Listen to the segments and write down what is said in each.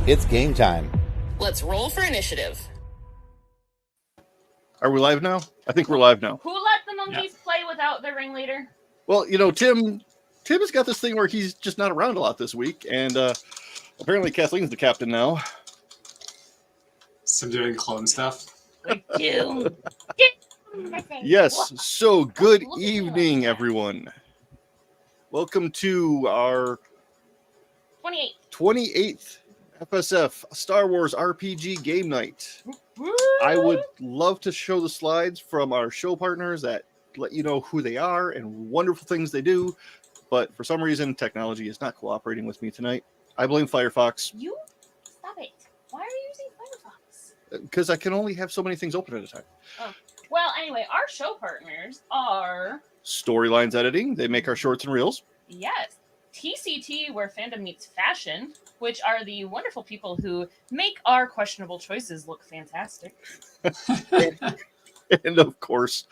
It's game time. Let's roll for initiative. Are we live now? I think we're live now. Who let the monkeys play without their ringleader? Well, Tim has got this thing where he's just not around a lot this week, and apparently Kathleen's the captain now. Some doing clone stuff. Yes, so good evening, everyone. Welcome to our 28th FSF Star Wars RPG game night. I would love to show the slides from our show partners that let you know who they are and wonderful things they do, but for some reason, technology is not cooperating with me tonight. I blame Firefox. You? Stop it. Why are you using Firefox? Because I can only have so many things open at a time. Oh. Well, anyway, our show partners are... Storylines Editing. They make our shorts and reels. Yes. TCT, where fandom meets fashion, which are the wonderful people who make our questionable choices look fantastic. And of course,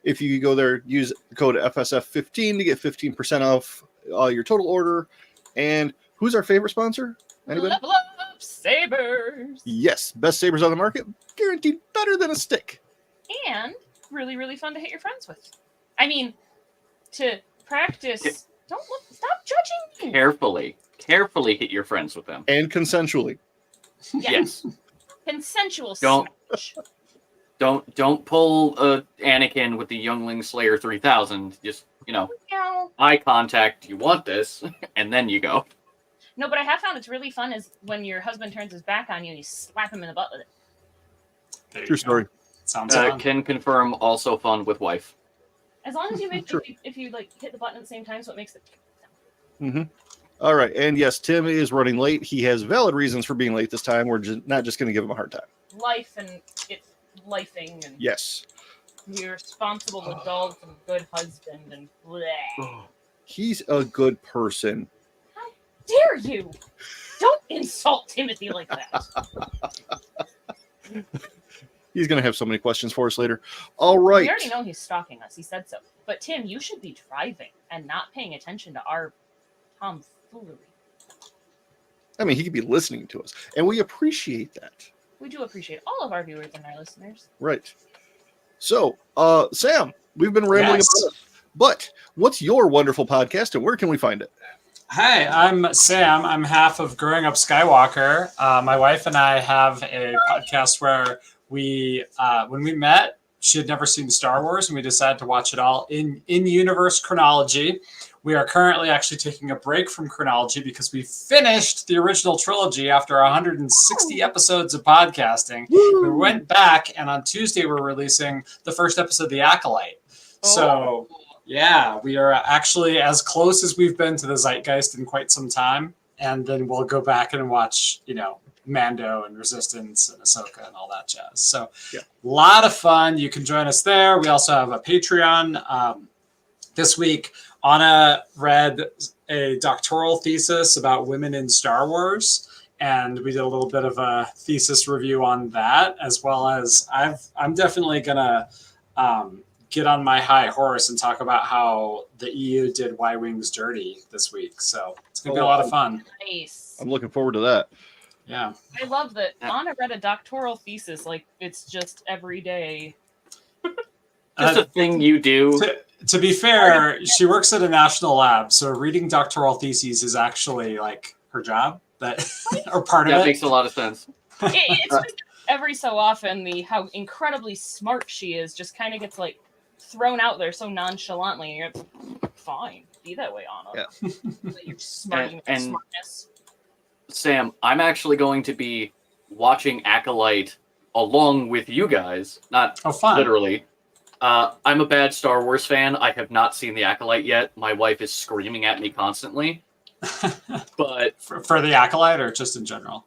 if you go there, use the code FSF15 to get 15% off your total order. And who's our favorite sponsor? Anybody? Level Up Sabers! Yes, best sabers on the market, guaranteed better than a stick. And really, really fun to hit your friends with. I mean, to practice... Stop judging me! Carefully hit your friends with them. And consensually. Yes. Consensual Don't- smash. Don't pull Anakin with the Youngling Slayer 3000. Just, No. eye contact, you want this, and then you go. No, but I have found it's really fun is when your husband turns his back on you, you slap him in the butt with it. There you True go. story. Sounds fun. Can confirm, also fun with wife. As long as you make Sure. if you like hit the button at the same time, so it makes it. Mm-hmm. All right, and yes, Tim is running late. He has valid reasons for being late this time. We're not just going to give him a hard time. Life and it's lifing and Yes. you're responsible adult and good husband and bleh. He's a good person. Dare you? Don't insult Timothy like that. He's going to have so many questions for us later. All right. We already know he's stalking us. He said so. But Tim, you should be driving and not paying attention to our tomfoolery. I mean, he could be listening to us, and we appreciate that. We do appreciate all of our viewers and our listeners. Right. So, Sam, we've been rambling Yes. about it, but what's your wonderful podcast, and where can we find it? Hi, I'm Sam. I'm half of Growing Up Skywalker. My wife and I have a podcast where we, when we met, she had never seen Star Wars, and we decided to watch it all in universe chronology. We are currently actually taking a break from chronology because we finished the original trilogy after 160 episodes of podcasting. We went back, and on Tuesday we're releasing the first episode of The Acolyte. So, yeah, we are actually as close as we've been to the Zeitgeist in quite some time. And then we'll go back and watch, Mando and Resistance and Ahsoka and all that jazz. So, Yeah. a lot of fun. You can join us there. We also have a Patreon. This week, Anna read a doctoral thesis about women in Star Wars, and we did a little bit of a thesis review on that, as well as I'm definitely gonna get on my high horse and talk about how the EU did Y-Wings dirty this week. So it's gonna be a lot of fun. Nice. I'm looking forward to that. Yeah. I love that Anna read a doctoral thesis like it's just every day. Just a thing you do. To be fair, she works at a national lab, so reading doctoral theses is actually like her job, or part of That it. makes a lot of sense. It's just every so often how incredibly smart she is just kind of gets like thrown out there so nonchalantly. You're fine, be that way, Anna. Yeah. You're smart And- smartness. Sam, I'm actually going to be watching Acolyte along with you guys. Not Oh, fun. literally. I'm a bad Star Wars fan. I have not seen The Acolyte yet. My wife is screaming at me constantly. But For the Acolyte or just in general?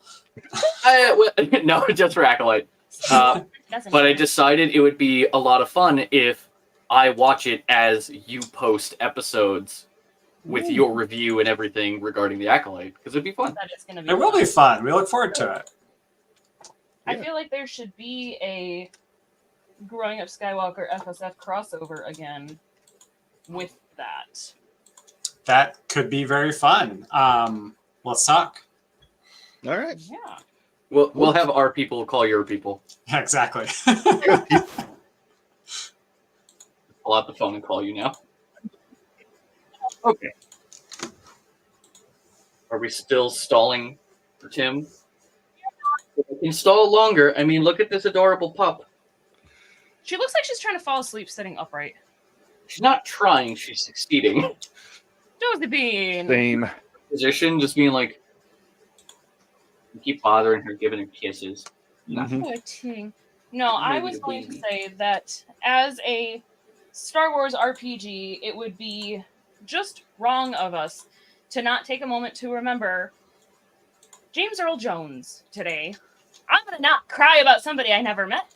no, just for Acolyte. But I decided it would be a lot of fun if I watch it as you post episodes with your review and everything regarding The Acolyte, because it'd be fun. That is gonna be It will fun. be fun. We look forward to it. I feel like there should be a Growing Up Skywalker FSF crossover again with that. That could be very fun. Let's talk. All right. Yeah. We'll have our people call your people. Yeah, exactly. Pull out the phone and call you now. Okay. Are we still stalling for Tim? If I can stall longer. I mean, look at this adorable pup. She looks like she's trying to fall asleep sitting upright. She's not trying, she's succeeding. Josie Bean. Same. Position, just being like, you keep bothering her, giving her kisses. Mhm. Poor thing. No, I Maybe was a going to baby. say that as a Star Wars RPG, it would be just wrong of us to not take a moment to remember James Earl Jones today. I'm gonna not cry about somebody I never met.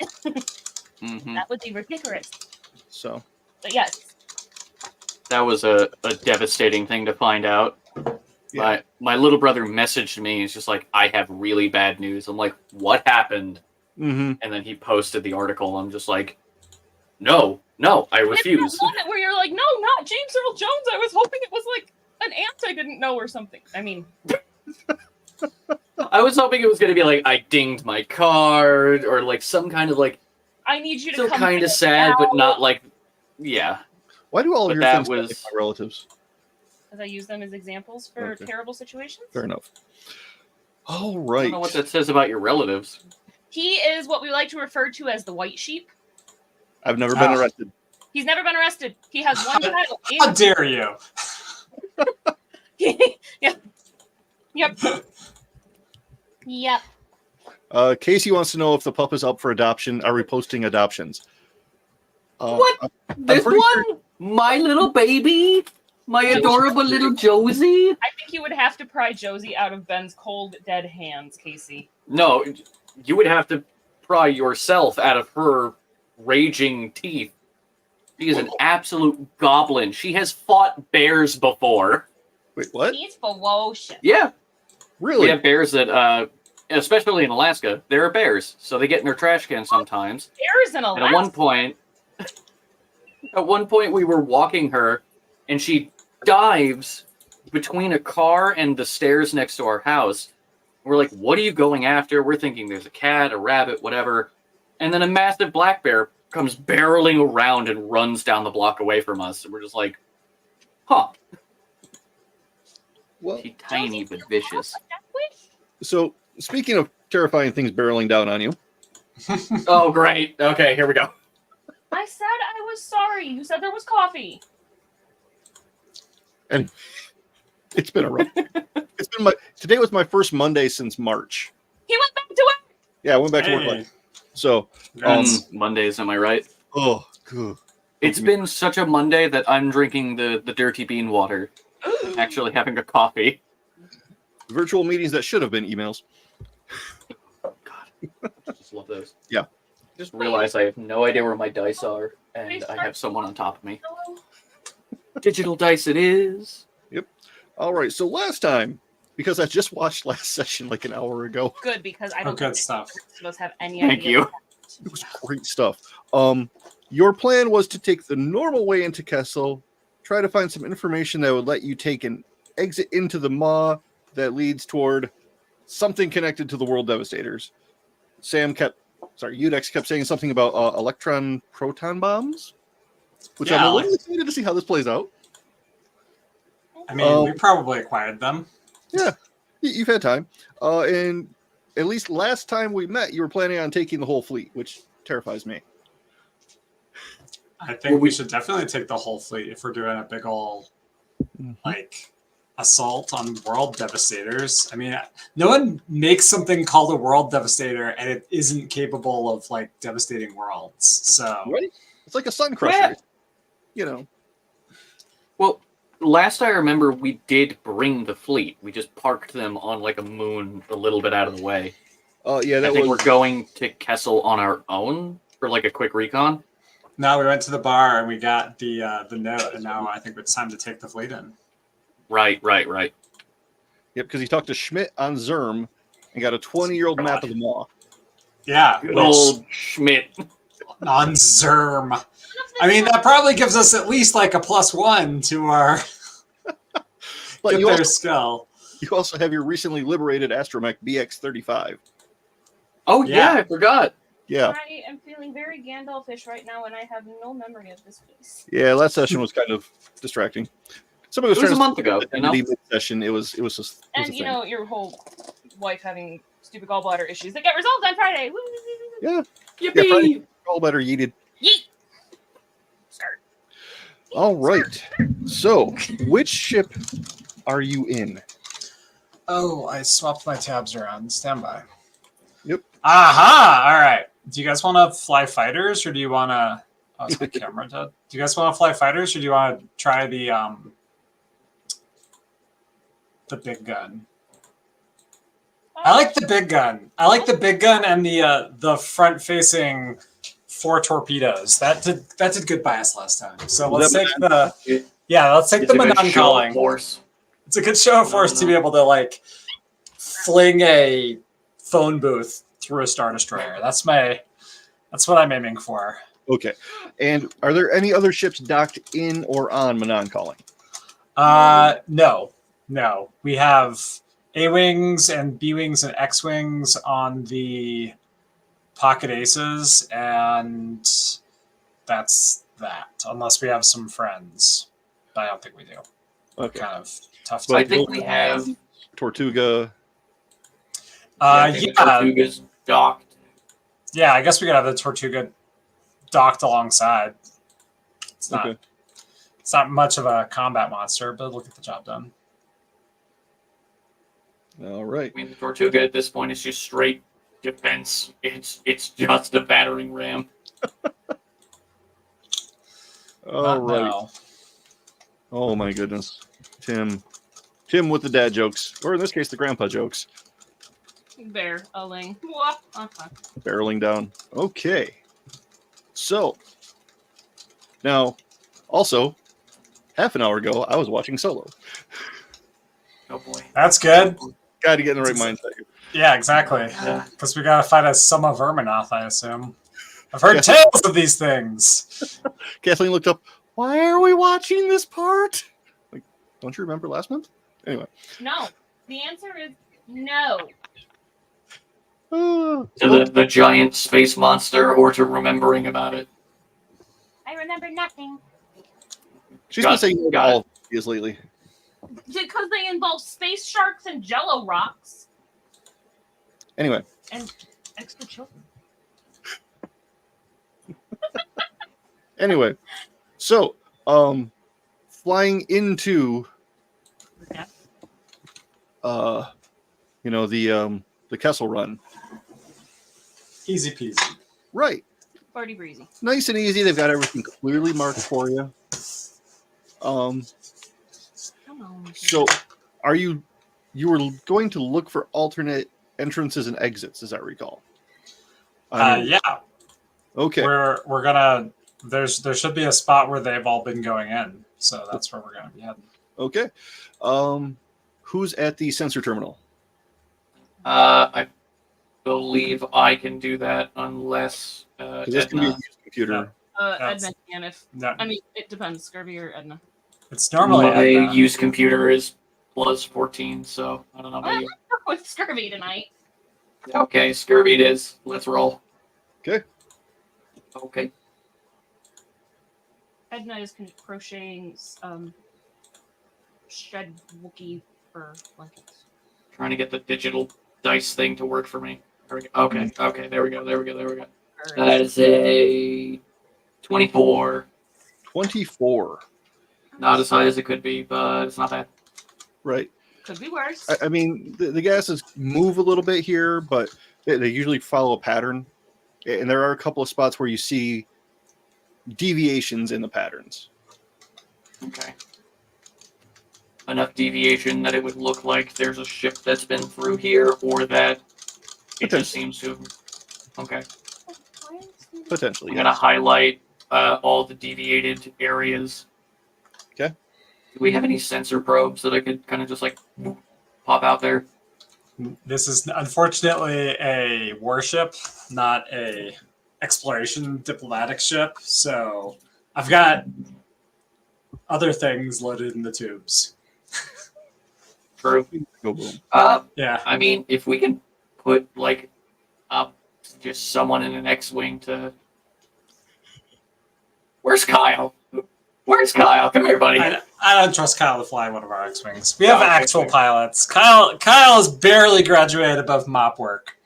Mm-hmm. That would be ridiculous. So. But yes, That was a devastating thing to find out. Yeah. My little brother messaged me. He's just like, I have really bad news. I'm like, what happened? Mm-hmm. And then he posted the article. I'm just like, no, I refuse. it's that moment where you're like, no, not James Earl Jones. I was hoping it was like an aunt I didn't know or something. I mean, I was hoping it was going to be like, I dinged my card or like some kind of like, I need you to still come. kind pick of us sad, but out. not like, yeah. Why do all of But your that things sound was- like my relatives? Because I use them as examples for Okay. terrible situations. Fair enough. All I right. don't know what that says about your relatives. He is what we like to refer to as the white sheep. I've never been Ah. arrested. He's never been arrested. He has one title. How dare you? Yep. Yep. Casey wants to know if the pup is up for adoption. Are we posting adoptions? What? This pretty one? My little baby? My adorable little Josie? I think you would have to pry Josie out of Ben's cold, dead hands, Casey. No, you would have to pry yourself out of her raging teeth. She is an absolute goblin. She has fought bears before. Wait, what? He's ferocious. Yeah, we Really? have bears that, especially in Alaska, there are bears, so they get in their trash can sometimes. Bears in And Alaska. at one point, we were walking her, and she dives between a car and the stairs next to our house. We're like, "What are you going after?" We're thinking there's a cat, a rabbit, whatever, and then a massive black bear comes barreling around and runs down the block away from us. And we're just like, "Huh." Well, She's tiny but vicious. so speaking of terrifying things barreling down on you, Oh, great. Okay, here we go. I said I was sorry. You said there was coffee. it's been a rough. Today was my first Monday since March. He went back to work. Yeah, I went back to work. Hey. Like, so, Mondays, am I right? oh, good. It's been such a Monday that I'm drinking the dirty bean water. Actually having a coffee. Virtual meetings that should have been emails. God. I just love those. Yeah. Just realized I have no idea where my dice are, and I have someone on top of me. Hello. Digital dice it is. All right, so last time, because I just watched last session like an hour ago, Good, because I don't good think stuff. the rest of us have any Thank idea. you. it was great stuff. Your plan was to take the normal way into Kessel, try to find some information that would let you take an exit into the maw that leads toward something connected to the World Devastators. Udex kept saying something about electron proton bombs, which I'm a little excited to see how this plays out. I mean, we probably acquired them. Yeah, you've had time. And at least last time we met, you were planning on taking the whole fleet, which terrifies me. I think we should definitely take the whole fleet if we're doing a big ol' like assault on world devastators. I mean, no one makes something called a world devastator and it isn't capable of like devastating worlds. So Right? It's like a sun crusher. Yeah. You know. Well, last I remember, we did bring the fleet. We just parked them on like a moon a little bit out of the way. Yeah, I that think was. we're going to Kessel on our own for like a quick recon. now we went to the bar and we got the note, and now I think it's time to take the fleet in. Right. Yep, because he talked to Schmidt on Zerm and got a 20-year-old map of the Maw. Yeah, Good which, old Schmidt. on Zerm. I mean, that probably gives us at least like a +1 to our But get you their also, skill. You also have your recently liberated astromech BX-35. Oh yeah, I forgot. Yeah. I am feeling very Gandalfish right now, and I have no memory of this place. Yeah, last session was kind of distracting. Somebody was It was trying a to month ago, you know? session. It was just it was And a you thing. know, your whole wife having stupid gallbladder issues that get resolved on Friday. Woo! Yeah. Yippee! Yeah, Friday, all better yeeted. Yeet! Start. All right. So, which ship are you in? Oh, I swapped my tabs around. Stand by. Yep. Aha! All right. Do you guys want to fly fighters, or do you want to? Oh, is my camera dead? Do you guys want to fly fighters, or do you want to try the big gun? I like the big gun. I like the big gun and the front-facing 4 torpedoes. That did good by us last time. So let's take the Manon calling. Force. It's a good show of force to be able to like fling a phone booth through a Star Destroyer. That's what I'm aiming for. Okay. And are there any other ships docked in or on Manon calling? No. We have A-Wings and B-Wings and X-Wings on the Pocket Aces, and that's that. Unless we have some friends. But I don't think we do. Okay. Kind of tough. I think we have Tortuga. Tortuga's docked. Yeah, I guess we could have the Tortuga docked alongside. It's not much of a combat monster, but it'll get the job done. All right. I mean, the Tortuga at this point is just straight defense. It's just a battering ram. All right. Oh my goodness. Tim with the dad jokes, or in this case, the grandpa jokes. Barreling. Barreling down. Okay. So, now, also, half an hour ago, I was watching Solo. Oh boy. That's good. Got to get in the right mindset here. Yeah, exactly. Because we gotta fight a Summa Verminoth, I assume. I've heard tales of these things. Kathleen looked up, why are we watching this part? Like, don't you remember last month? Anyway. No. The answer is no. To the giant space monster, or to remembering about it? I remember nothing. She's been saying all of these lately. Because they involve space sharks and jello rocks. Anyway. And extra children. Anyway. So, flying into the Kessel Run. Easy peasy. Right. Party breezy. Nice and easy. They've got everything clearly marked for you. So you were going to look for alternate entrances and exits, as I recall? Yeah. Okay. We're gonna there should be a spot where they've all been going in, so that's where we're gonna be heading. Okay. Who's at the sensor terminal? I believe I can do that unless This can be a used computer. Edna can if I mean it depends, Scurvy or Edna. It's normally my Edna. used computer is plus 14, so I don't know about you. With Scurvy tonight. Okay, Scurvy it is. Let's roll. Okay. Okay. Edna is crocheting shed Wookiee fur blankets. Trying to get the digital dice thing to work for me. There we go. Okay, there we go. That is a 24. 24. Not as high as it could be, but it's not bad. Right. Could be worse. I mean, the gases move a little bit here, but they usually follow a pattern. And there are a couple of spots where you see deviations in the patterns. Okay. Enough deviation that it would look like there's a ship that's been through here, or that it just seems to. Okay. Potentially. I'm going to highlight all the deviated areas. Okay. Do we have any sensor probes that I could kind of just like pop out there? This is unfortunately a warship, not a exploration diplomatic ship. So I've got other things loaded in the tubes. True. Go boom. Yeah. I mean, if we can put like up just someone in an X-wing to. Where's Kyle? Where's Kyle? Come here, buddy. I don't trust Kyle to fly one of our X-wings. We have Okay, actual fair. pilots. Kyle has barely graduated above mop work.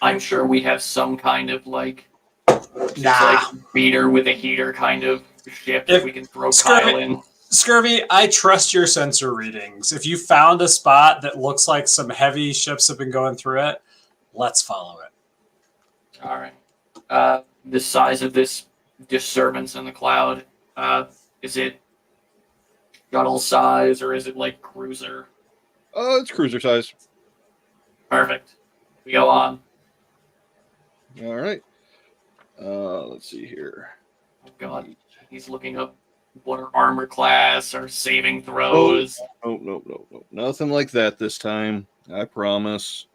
I'm sure we have some kind of like, just Nah. like beater with a heater kind of ship that If- we can throw Screw Kyle it. in. Scurvy, I trust your sensor readings. If you found a spot that looks like some heavy ships have been going through it, let's follow it. All right. The size of this disturbance in the cloud, is it shuttle size or is it like cruiser? Oh, it's cruiser size. Perfect. We go on. All right. Let's see here. Oh God, he's looking up what are armor class or saving throws. No. Nothing like that this time. I promise.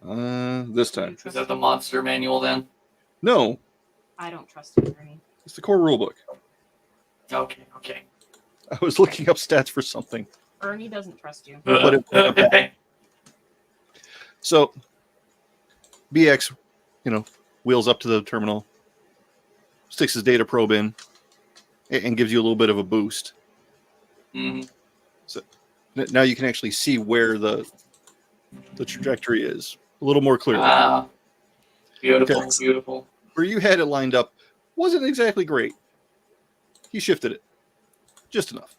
This time. Is that the monster manual then? No, I don't trust you, Ernie. it's the core rulebook. Okay. I was looking up stats for something. Ernie doesn't trust you. So, BX, wheels up to the terminal, sticks his data probe in, and gives you a little bit of a boost. Mhm. So now you can actually see where the trajectory is a little more clearly. Ah, beautiful, Okay. beautiful. Where you had it lined up wasn't exactly great. He shifted it just enough.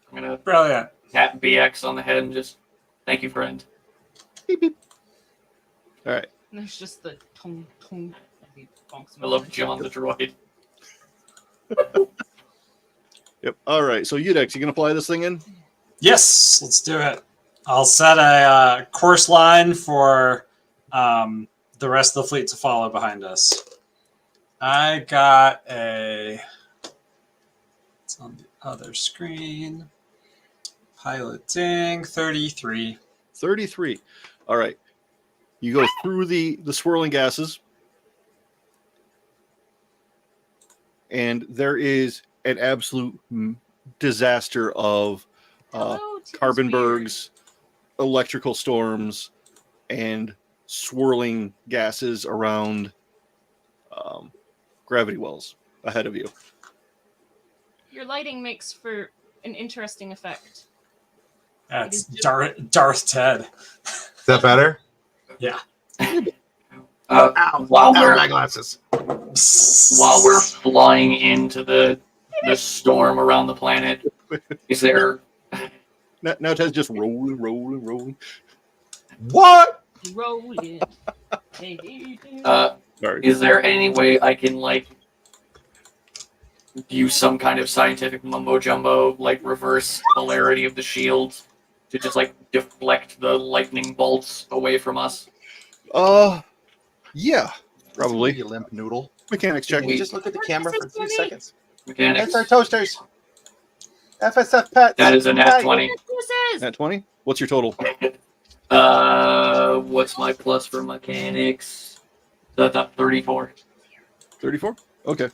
I'm gonna Brilliant. tap BX on the head and just thank you, friend. Beep, beep. All right. And there's just the tong tong as he bonks him I love over. John the droid. Yep. All right. So Udex, you gonna fly this thing in? Yes, let's do it. I'll set a course line for the rest of the fleet to follow behind us. I got it's on the other screen. Piloting 33. 33. All right. You go through the swirling gases, and there is an absolute disaster of Hello, Team carbon Spears. bergs, electrical storms, and swirling gases around gravity wells ahead of you. Your lighting makes for an interesting effect. That's It is Darth Ted. Is that better? Yeah. Ow! While Ow, we're my glasses. while we're flying into the storm around the planet, is there Now Ted's just rolling. What? Roll it. Hey, Sorry. is there any way I can like use some kind of scientific mumbo jumbo, like reverse polarity of the shields to just like deflect the lightning bolts away from us? Yeah, probably. You limp noodle. Mechanics check. Can you just look at the camera for 3 seconds? Mechanics. That's our toasters. FSF pets. That is a nat Hi. 20. At 20? What's your total? What's my plus for mechanics? That's up 34. 34? Okay.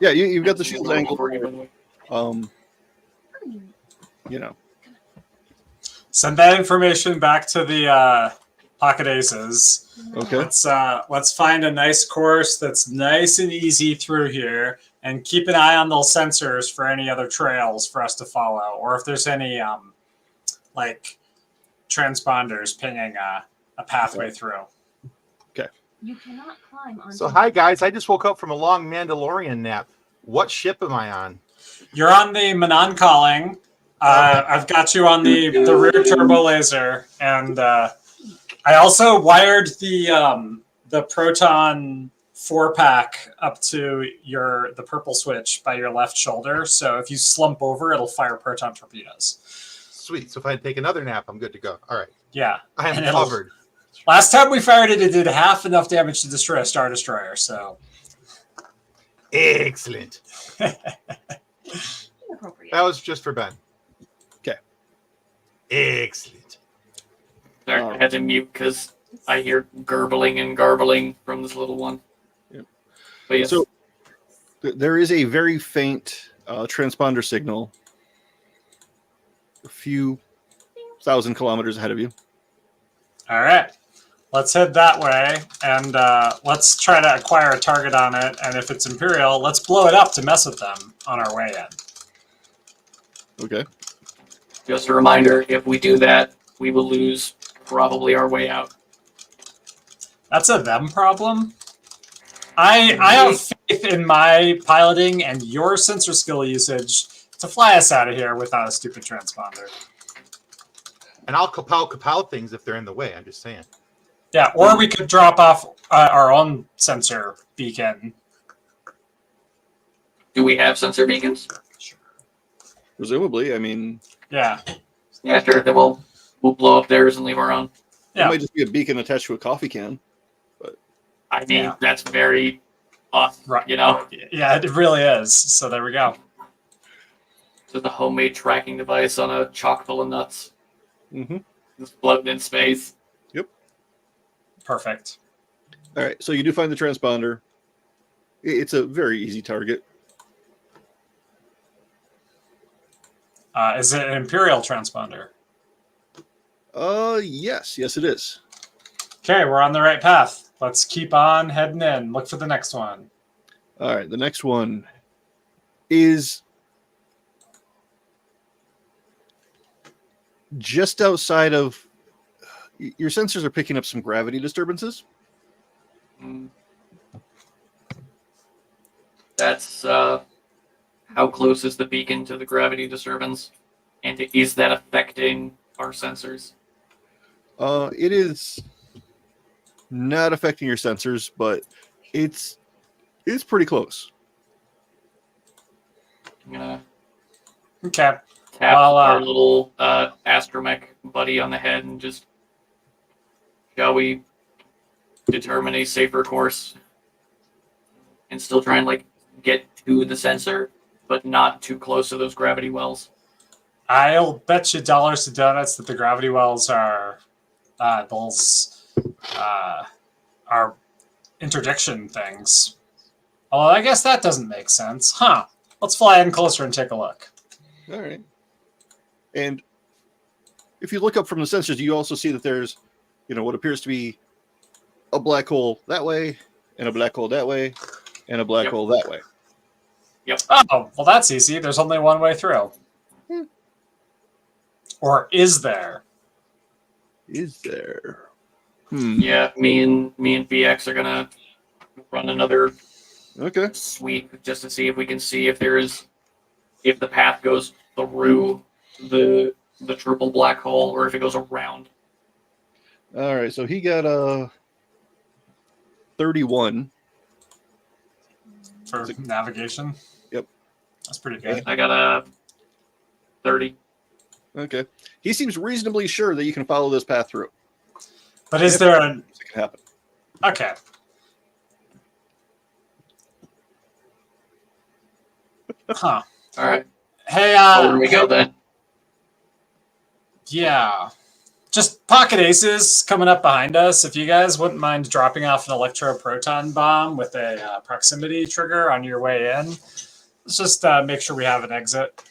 Yeah, you've got the shield angle. Send that information back to the Pocket Aces. Okay. Let's find a nice course that's nice and easy through here, and keep an eye on those sensors for any other trails for us to follow, or if there's any like transponders pinging a pathway through. You cannot climb on. So, hi guys. I just woke up from a long Mandalorian nap. What ship am I on? You're on the Manon calling. I've got you on the rear turbo laser, and I also wired the Proton 4-pack up to the purple switch by your left shoulder. So if you slump over, it'll fire proton torpedoes. Sweet. So if I take another nap, I'm good to go. All right. Yeah. I am And it'll- covered. Last time we fired it, it did half enough damage to destroy a Star Destroyer. So Excellent. Inappropriate. That was just for Ben. Okay. Excellent. Sorry, I had to mute because I hear gurgling and garbling from this little one. Yep. But yes. So there is a very faint transponder signal a few 1,000 kilometers ahead of you. All right. Let's head that way, and let's try to acquire a target on it. And if it's Imperial, let's blow it up to mess with them on our way in. Okay. Just a reminder, if we do that, we will lose probably our way out. That's a them problem. I have faith in my piloting and your sensor skill usage to fly us out of here without a stupid transponder. And I'll kapow things if they're in the way. I'm just saying. Yeah, or we could drop off our own sensor beacon. Do we have sensor beacons? Presumably, I mean, Yeah. Yeah, sure. Then we'll blow up theirs and leave our own. it Yeah. might just be a beacon attached to a coffee can. I mean, Yeah. that's very us, Right. you know? Yeah, it really is. So there we go. Just a homemade tracking device on a chock full of nuts. Mm-hmm. Just floating in space. Perfect. All right, so you do find the transponder. It's a very easy target. Is it an Imperial transponder? Yes, it is. Okay, we're on the right path. Let's keep on heading in. Look for the next one. All right, the next one is just outside of. Your sensors are picking up some gravity disturbances. Mm. That's how close is the beacon to the gravity disturbance? And is that affecting our sensors? It is not affecting your sensors, but it's pretty close. I'm gonna Okay. tap Well, our little astromech buddy on the head and just, shall we determine a safer course and still try and get to the sensor, but not too close to those gravity wells? I'll bet you dollars to donuts that the gravity wells are those are interdiction things. Although I guess that doesn't make sense. Huh. Let's fly in closer and take a look. All right. And if you look up from the sensors, you also see that there's, what appears to be a black hole that way, and a black hole that way, and a black hole that way. Yep. Oh, well, that's easy. There's only one way through. Hmm. Or is there? Is there? Yeah, me and BX are gonna run another Okay. sweep just to see if we can see if if the path goes through the triple black hole or if it goes around. All right. So he got a 31. For navigation? Yep. That's pretty good. I got a 30. Okay. He seems reasonably sure that you can follow this path through. But is there an... It can happen. Okay. Huh. All right. Hey, Where do we go then? yeah. Just pocket aces coming up behind us. If you guys wouldn't mind dropping off an electroproton bomb with a proximity trigger on your way in, let's just make sure we have an exit.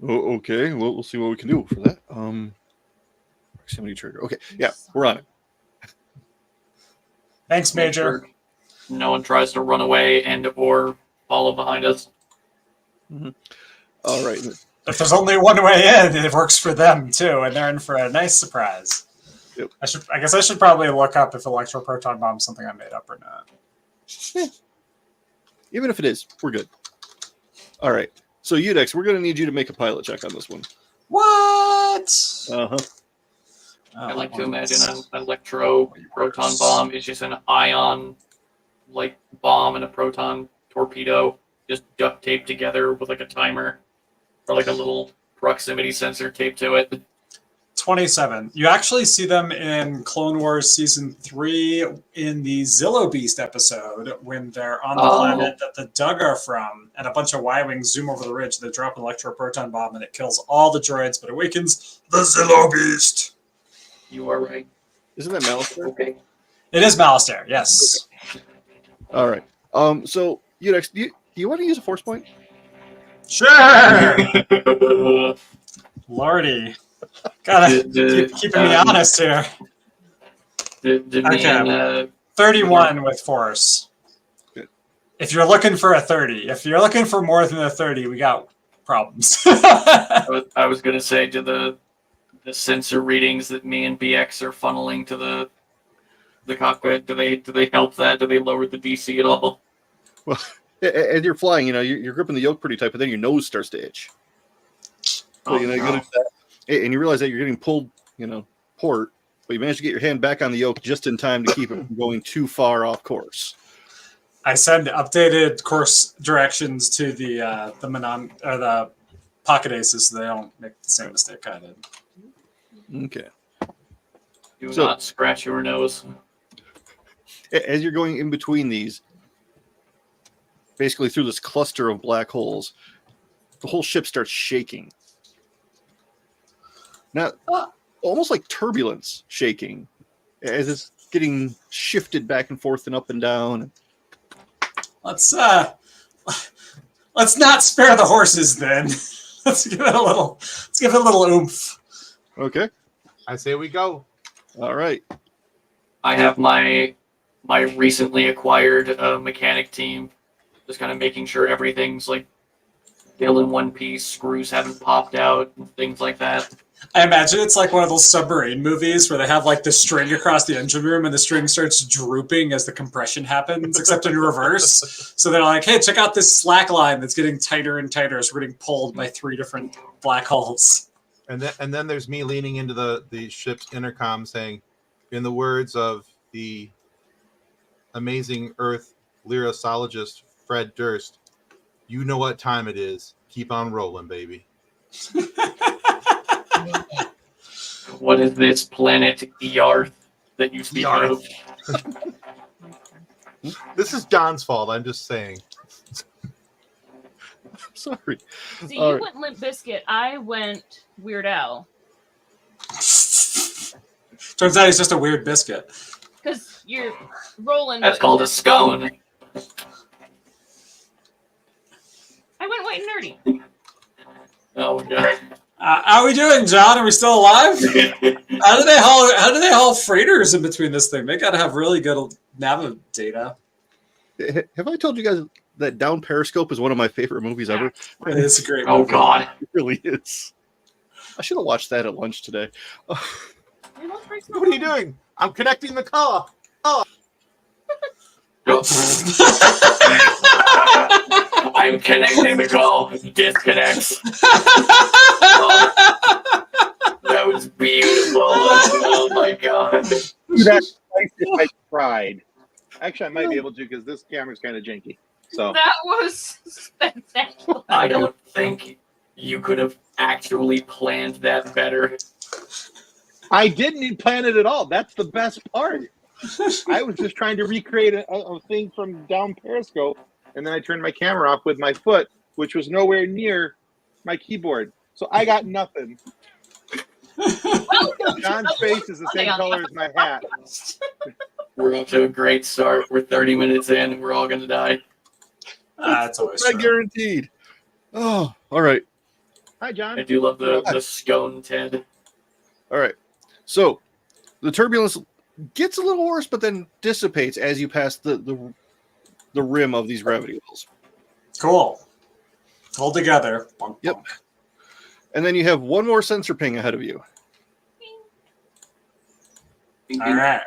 Okay. Well, we'll see what we can do for that. Proximity trigger. Okay. Yeah, we're on it. Thanks, Make Major. sure no one tries to run away and or follow behind us. All right. If there's only one way in, it works for them too, and they're in for a nice surprise. Yep. I guess I should probably look up if electroproton bomb is something I made up or not. Even if it is, we're good. All right. So, Udex, we're going to need you to make a pilot check on this one. What? Uh-huh. I like to imagine an electro proton bomb is just an ion bomb and a proton torpedo just duct taped together with a timer or a little proximity sensor taped to it. 27. You actually see them in Clone Wars Season 3 in the Zillo Beast episode when they're on the planet that the Dug are from, and a bunch of Y-Wings zoom over the ridge. They drop an electroproton bomb, and it kills all the droids, but awakens the Zillo Beast. You are right. Isn't that Malister? Okay. It is Malister, yes. Okay. All right. So, Udex, do you want to use a force point? Sure. Lordy. Gotta keeping me honest here. Okay. 31 with force. Good. If you're looking for a 30, if you're looking for more than a 30, we got problems. I was gonna say, do the sensor readings that me and BX are funneling to the cockpit, do they help that? Do they lower the DC at all? Well, as you're flying, you're gripping the yoke pretty tight, but then your nose starts to itch. So, you go to that, and you realize that you're getting pulled, port, but you manage to get your hand back on the yoke just in time to keep it from going too far off course. I send updated course directions to the pocket aces so they don't make the same mistake I did. Okay. Do not scratch your nose. As you're going in between these, basically through this cluster of black holes, the whole ship starts shaking. Now, almost like turbulence shaking, as it's getting shifted back and forth and up and down. Let's not spare the horses then. Let's give it a little oomph. Okay. I say we go. All right. I have my recently acquired mechanic team, just kind of making sure everything's like still in one piece, screws haven't popped out, and things like that. I imagine it's like one of those submarine movies where they have like the string across the engine room and the string starts drooping as the compression happens, except in reverse. So they're like, hey, check out this slack line that's getting tighter and tighter as we're getting pulled by 3 different black holes. And then there's me leaning into the ship's intercom saying, in the words of the amazing Earth lyricologist Fred Durst, you know what time it is. Keep on rolling, baby. What is this planet Yarth that you speak of? This is John's fault. I'm just saying. Sorry. See, you went Limp Bizkit. I went Weird Al. Turns out he's just a weird biscuit. Because you're rolling. That's called a scone. I went white and nerdy. Oh god. How are we doing, John? Are we still alive? How do they haul freighters in between this thing? They gotta have really good nav data. Have I told you guys that Down Periscope is one of my favorite movies ever? It's a great Oh movie. god. It really is. I should have watched that at lunch today. What are you doing? I'm connecting the car. I'm connecting the call. Disconnects. That was beautiful. Oh my god. Dude, that's nice if I tried. Actually, I might be able to because this camera's kind of janky. So That was spectacular. I don't think you could have actually planned that better. I didn't plan it at all. That's the best part. I was just trying to recreate a thing from Down Periscope, and then I turned my camera off with my foot, which was nowhere near my keyboard. So I got nothing. John's face is the same color as my hat. We're off to a great start. We're 30 minutes in, and we're all gonna die. That's always I true. guaranteed. Oh, all right. Hi, I John. do love the scone, Ted. All right. So the turbulence gets a little worse, but then dissipates as you pass the rim of these gravity wells. Cool. Hold together. Yep. And then you have one more sensor ping ahead of you. All right.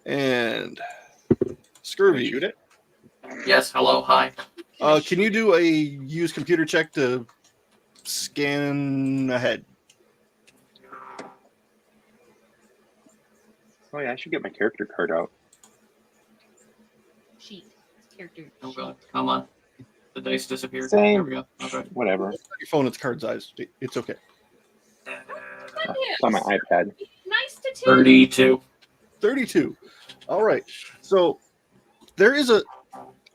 And Can I Scurvy, shoot it? Yes, hello, hi. can you do a use computer check to scan ahead? Oh yeah, I should get my character card out. Sheet. Character. Oh god, come on. The dice disappeared. Same. There we go. Okay. Whatever. It's not your phone, it's card size. It's okay. It's on my iPad. Nice to too. 32. 32. All right. So there is a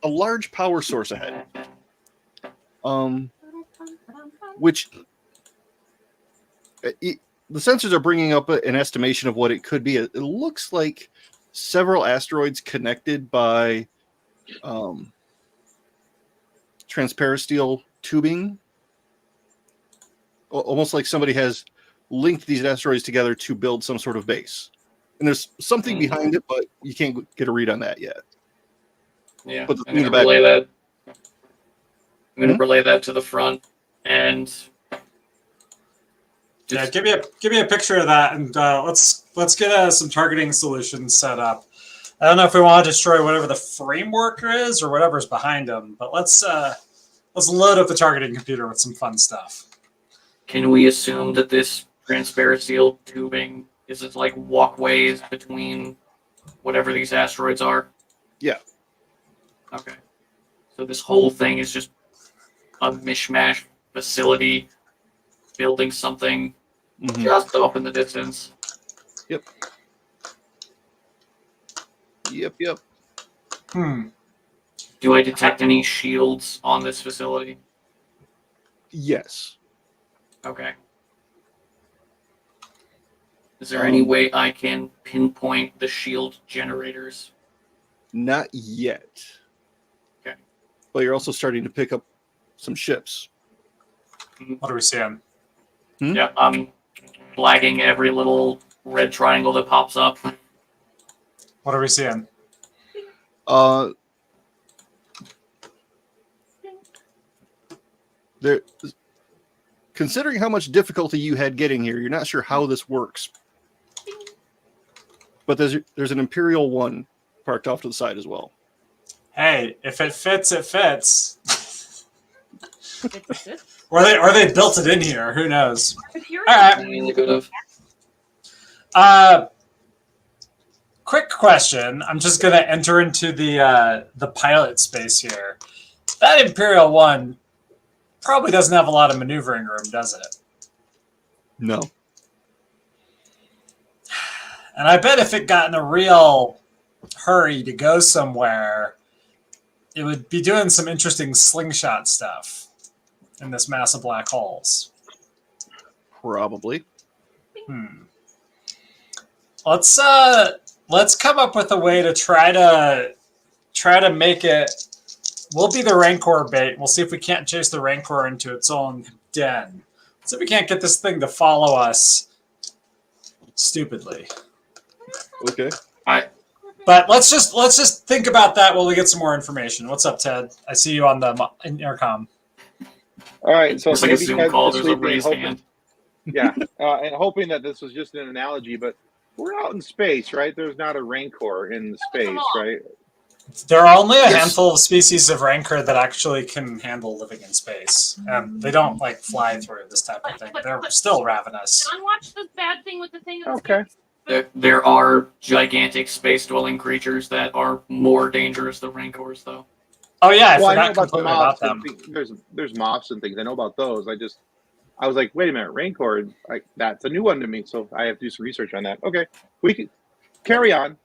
large power source ahead. Which the sensors are bringing up an estimation of what it could be. It looks like several asteroids connected by transparasteel tubing, almost like somebody has linked these asteroids together to build some sort of base. And there's something behind it, but you can't get a read on that yet. Yeah, But I'm going to relay that. I'm going to relay that to the front, and Yeah, give me a picture of that, and let's get some targeting solutions set up. I don't know if we want to destroy whatever the framework is or whatever's behind them, but let's load up the targeting computer with some fun stuff. Can we assume that this transparent tubing is it like walkways between whatever these asteroids are? Yeah. Okay. So this whole thing is just a mishmash facility building something just off in the distance. Yep. Do I detect any shields on this facility? Yes. Okay. Is there any way I can pinpoint the shield generators? Not yet. Okay. But you're also starting to pick up some ships. What are we seeing? Yeah, I'm flagging every little red triangle that pops up. What are we seeing? There, considering how much difficulty you had getting here, you're not sure how this works. But there's an Imperial 1 parked off to the side as well. Hey, if it fits, it fits. Or they built it in here. Who knows? All right. Quick question. I'm just gonna enter into the pilot space here. That Imperial 1 probably doesn't have a lot of maneuvering room, does it? No. And I bet if it got in a real hurry to go somewhere, it would be doing some interesting slingshot stuff in this mass of black holes. Probably. Let's come up with a way to try to make it. We'll be the Rancor bait. We'll see if we can't chase the Rancor into its own den. See if we can't get this thing to follow us stupidly. Okay. But let's just think about that while we get some more information. What's up, Ted? I see you on the intercom. All right, so it's like a Zoom call. There's a raised hand. Yeah, and hoping that this was just an analogy, but we're out in space, right? There's not a Rancor in the space, right? There are only a handful of species of Rancor that actually can handle living in space. They don't like fly through this type of thing. They're still ravenous. John watched this bad thing with the thing. Okay. There are gigantic space-dwelling creatures that are more dangerous than Rancors, though. Oh yeah, I know forgot about the completely about moths. them. There's moths and things. I know about those. I was like, wait a minute, Rancor. That's a new one to me, so I have to do some research on that. Okay, we can carry on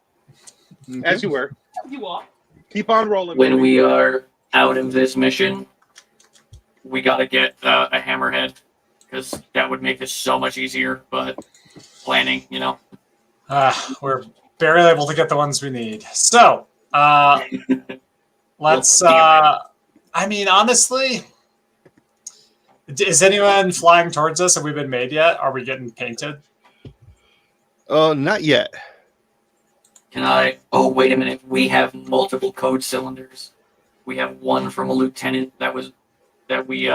as you were. You are. Keep on rolling. When we are out of this mission, we gotta get a hammerhead, because that would make this so much easier. But planning, We're barely able to get the ones we need. So let's. I mean, honestly, is anyone flying towards us? Have we been made yet? Are we getting painted? Not yet. Can I? Oh, wait a minute. We have multiple code cylinders. We have one from a lieutenant that we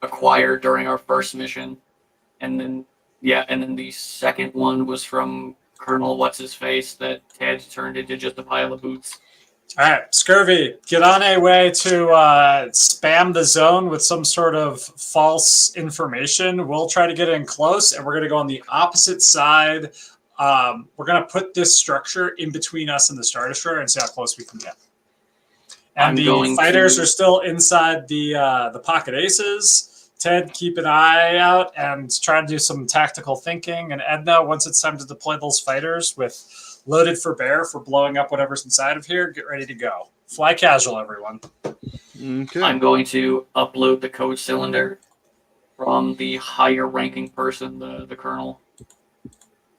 acquired during our first mission, and then the second one was from Colonel What's His Face that Ted turned into just a pile of boots. All right, Scurvy, get on a way to spam the zone with some sort of false information. We'll try to get in close, and we're going to go on the opposite side. We're going to put this structure in between us and the Star Destroyer and see how close we can get. And the fighters are still inside the pocket aces. Ted, keep an eye out and try to do some tactical thinking. And Edna, once it's time to deploy those fighters with loaded for bear for blowing up whatever's inside of here, get ready to go. Fly casual, everyone. Okay. I'm going to upload the code cylinder from the higher ranking person, the colonel.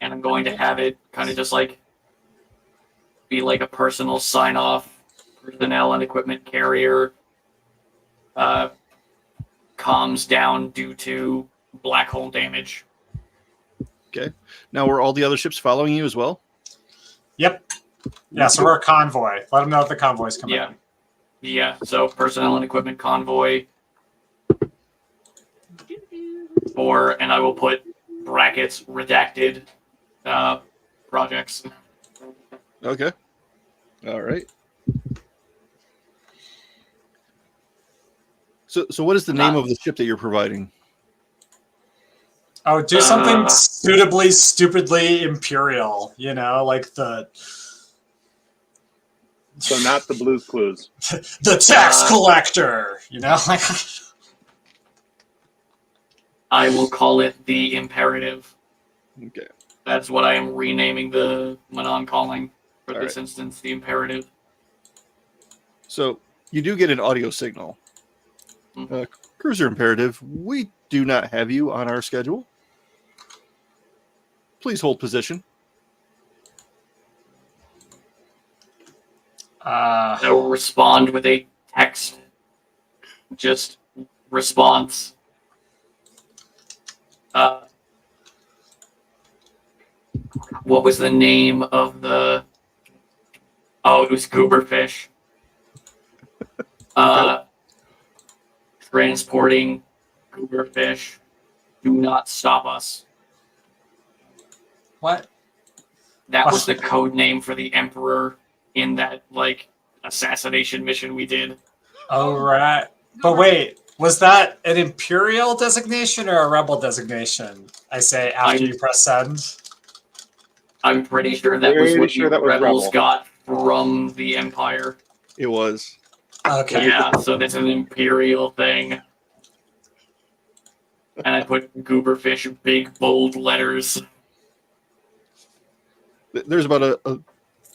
And I'm going to have it kind of just like be like a personal sign-off, personnel and equipment carrier, comms down due to black hole damage. Okay. Now, were all the other ships following you as well? Yep. Yeah, so we're a convoy. Let them know if the convoy's coming Yeah. in. Yeah, so personnel and equipment convoy. And I will put brackets redacted projects. Okay. All right. So what is the name of the ship that you're providing? Oh, do something suitably, stupidly imperial, you know, like the So not the Blues Clues. the tax collector, you know, like I will call it the Imperative. Okay. That's what I am renaming the Manon calling for All this right. instance, the Imperative. So you do get an audio signal. Cruiser Imperative, we do not have you on our schedule. Please hold position. I will respond with a text. Just response. What was the name of the... Oh, it was Gooberfish. Transporting Gooberfish. Do not stop us. what? That was the code name for the Emperor in that, like, assassination mission we did. Oh, right. But wait, was that an imperial designation or a rebel designation? I say after you press send. I'm pretty sure that was Pretty what sure the that was rebels Rebel. got from the Empire. It was. Okay. Yeah, so that's an Imperial thing. And I put Gooberfish big bold letters. There's about a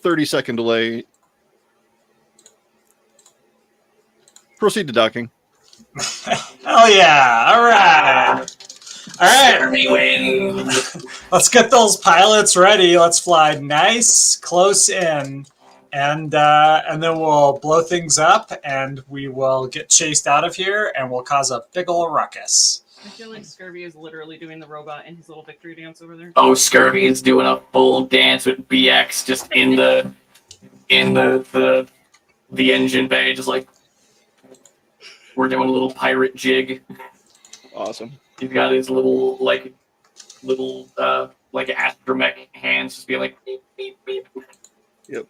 30-second delay. Proceed to docking. Hell yeah! All right. All right. Jeremy win. Let's get those pilots ready. Let's fly nice, close in, and then we'll blow things up, and we will get chased out of here, and we'll cause a big ol' ruckus. I feel like Scurvy is literally doing the robot in his little victory dance over there. Oh, Scurvy is doing a full dance with BX just in the engine bay, just like we're doing a little pirate jig. Awesome. He's got his little astromech hands just being like beep beep beep.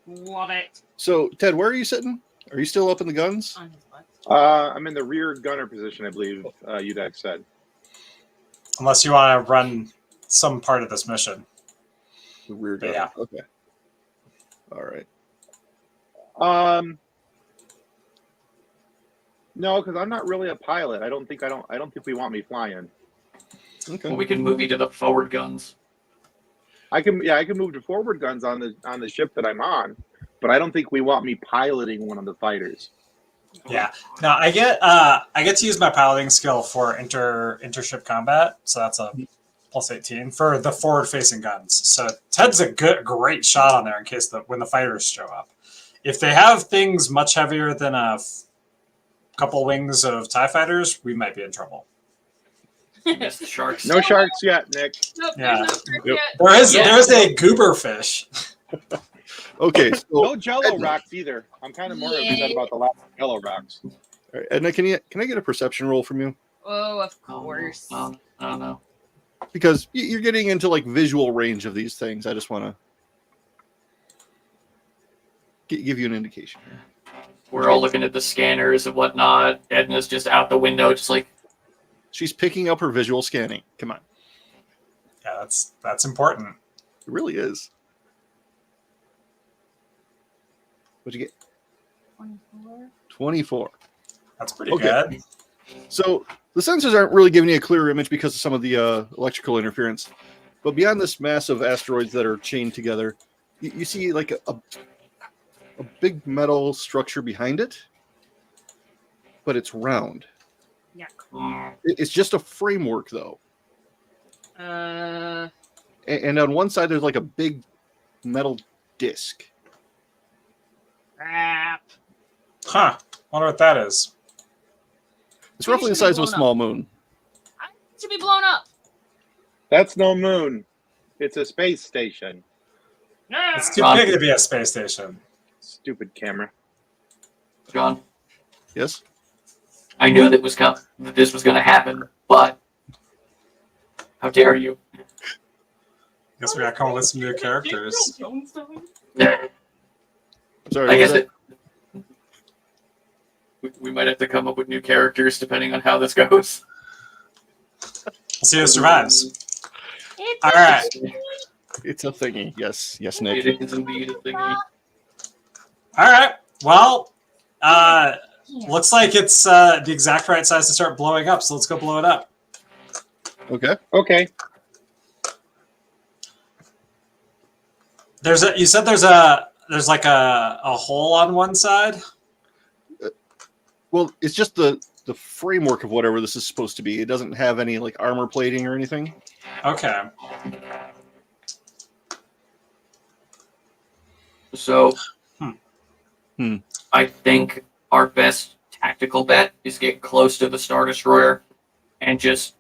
Love it. So, Ted, where are you sitting? Are you still up in the guns? On his butt. I'm in the rear gunner position, I believe UDEX said. Unless you want to run some part of this mission. The rear But gunner. yeah. Okay. All right. No, because I'm not really a pilot. I don't think we want me flying. Okay. Well, we can move you to the forward guns. I can move to forward guns on the ship that I'm on, but I don't think we want me piloting one of the fighters. Yeah. Now I get to use my piloting skill for intership combat, so that's a plus 18 for the forward-facing guns. So Ted's a great shot on there in case when the fighters show up. If they have things much heavier than a couple wings of TIE fighters, we might be in trouble. Yes, the sharks. No sharks yet, Nick. Nope, Yeah. there's no shark Yep. yet. There's a goober fish. Okay. So, No Jello rocks either. I'm kind of more upset about the last Jello rocks. all right, Edna, can I get a perception roll from you? Oh, of course. I don't know. Because you're getting into like visual range of these things. I just want to give you an indication. We're all looking at the scanners and whatnot. Edna's just out the window, just like, She's picking up her visual scanning. Come on. Yeah, that's important. It really is. What'd you get? 24. 24. That's pretty Okay. good. So the sensors aren't really giving you a clear image because of some of the electrical interference. But beyond this mass of asteroids that are chained together, you see like a big metal structure behind it, but it's round. Yeah. It's just a framework, though. And on one side, there's like a big metal disc. Crap. Huh. Wonder what that is. It's roughly the size of a small moon. To be blown up. That's no moon. It's a space station. It's too big to be a space station. Stupid camera. John, Yes. I knew that this was going to happen, but how dare you? Guess we got to come up with some new characters. Sorry. I guess we might have to come up with new characters depending on how this goes. We'll see who survives. It's All right. It's a thingy. Yes, Nick. It is indeed a thingy. All right. Well, looks like it's the exact right size to start blowing up. So let's go blow it up. Okay. Okay. You said there's like a hole on one side. Well, it's just the framework of whatever this is supposed to be. It doesn't have any like armor plating or anything. Okay. So, Hmm. I think our best tactical bet is get close to the Star Destroyer and just,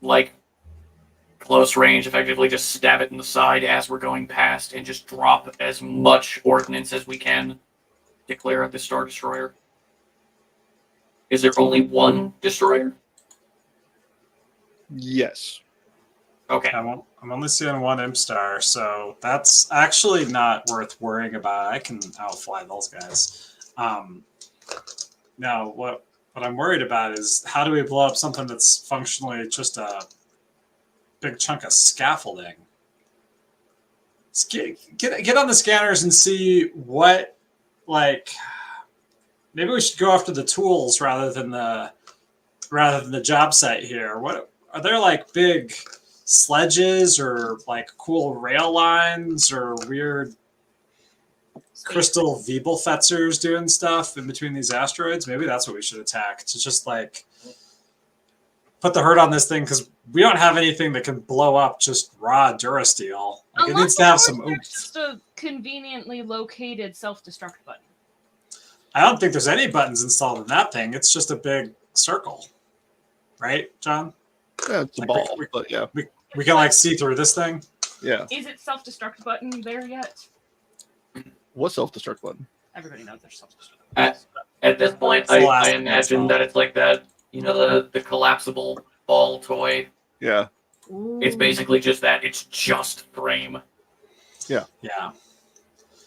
like, close range, effectively just stab it in the side as we're going past and just drop as much ordnance as we can to clear out the Star Destroyer. Is there only one destroyer? Yes. Okay. I'm only seeing one imp star, so that's actually not worth worrying about. I can outfly those guys. Now, what I'm worried about is how do we blow up something that's functionally just a big chunk of scaffolding? Let's get on the scanners and see what, like, maybe we should go after the tools rather than the job site here. What are there, like big sledges or like cool rail lines or weird crystal Weebelfetzers doing stuff in between these asteroids? Maybe that's what we should attack, to just like put the hurt on this thing, because we don't have anything that can blow up just raw Durasteel. Like, it needs to have some oomph. Just a conveniently located self-destruct button. I don't think there's any buttons installed in that thing. It's just a big circle, right, John? Yeah, it's a Like, ball, but yeah. We can like see through this thing. Yeah. Is it self-destruct button there yet? What self-destruct button? Everybody knows there's self-destruct. At this point, It's the last I one, imagine that it's like that, you know, the collapsible ball toy. Yeah. It's basically just that. It's just frame. Yeah.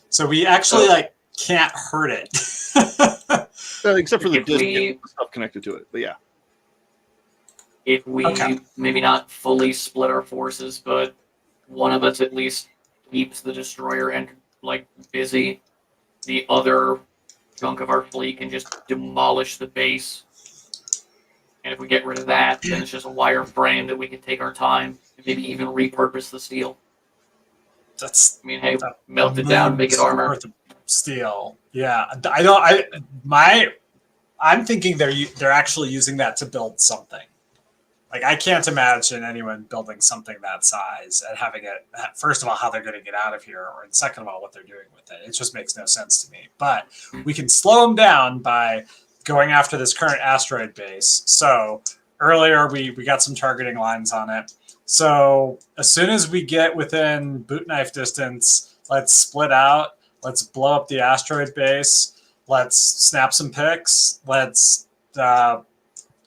So we actually like can't hurt it. Except for the If disc we- and stuff connected to it. But yeah. If we Okay. maybe not fully split our forces, but one of us at least keeps the destroyer and like busy, the other chunk of our fleet can just demolish the base. And if we get rid of that, then it's just a wire frame that we can take our time and maybe even repurpose the steel. That's I mean, hey, melt it down, make it armor. worth of steel. Yeah, I'm thinking they're actually using that to build something. Like, I can't imagine anyone building something that size and having it, first of all, how they're going to get out of here, or second of all, what they're doing with it. It just makes no sense to me. But we can slow them down by going after this current asteroid base. So earlier we got some targeting lines on it. So as soon as we get within boot knife distance, let's split out. Let's blow up the asteroid base. Let's snap some pics. Let's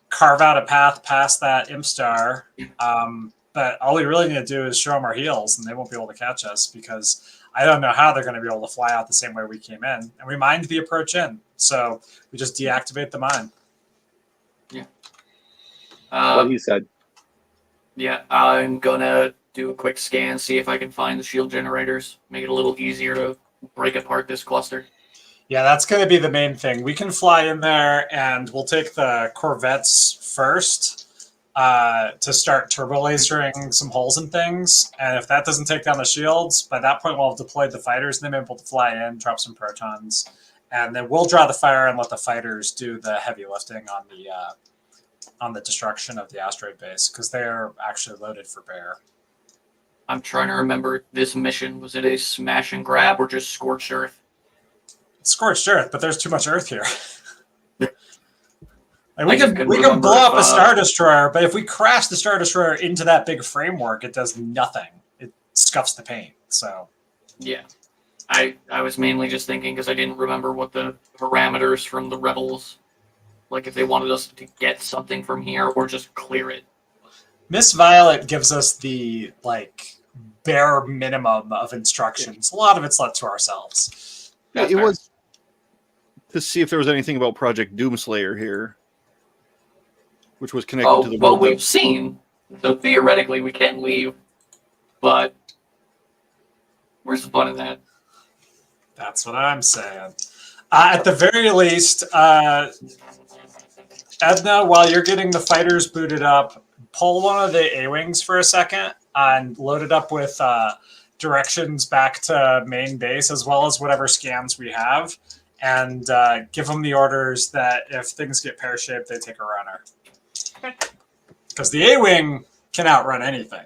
carve out a path past that imp star. But all we really need to do is show them our heels, and they won't be able to catch us, because I don't know how they're going to be able to fly out the same way we came in. And we mined the approach in, so we just deactivate the mine. What he said. Yeah, I'm gonna do a quick scan, see if I can find the shield generators, make it a little easier to break apart this cluster. Yeah, that's going to be the main thing. We can fly in there, and we'll take the Corvettes first to start turbo lasering some holes and things. And if that doesn't take down the shields, by that point we'll have deployed the fighters, and they'll be able to fly in, drop some protons, and then we'll draw the fire and let the fighters do the heavy lifting on the destruction of the asteroid base, because they're actually loaded for bear. I'm trying to remember this mission. Was it a smash and grab or just scorched earth? Scorched earth, but there's too much earth here. Like we can blow up a Star Destroyer, but if we crash the Star Destroyer into that big framework, it does nothing. It scuffs the paint. So yeah, I was mainly just thinking because I didn't remember what the parameters from the rebels, like if they wanted us to get something from here or just clear it. Miss Violet gives us the bare minimum of instructions. A lot of it's left to ourselves. Yeah, it was to see if there was anything about Project Doomslayer here, which was connected to the. Well, we've seen, so theoretically we can leave, but where's the fun in that? That's what I'm saying. At the very least, Edna, while you're getting the fighters booted up, pull one of the A-Wings for a second and load it up with directions back to main base, as well as whatever scans we have, and give them the orders that if things get pear-shaped, they take a runner. Because the A-Wing can outrun anything.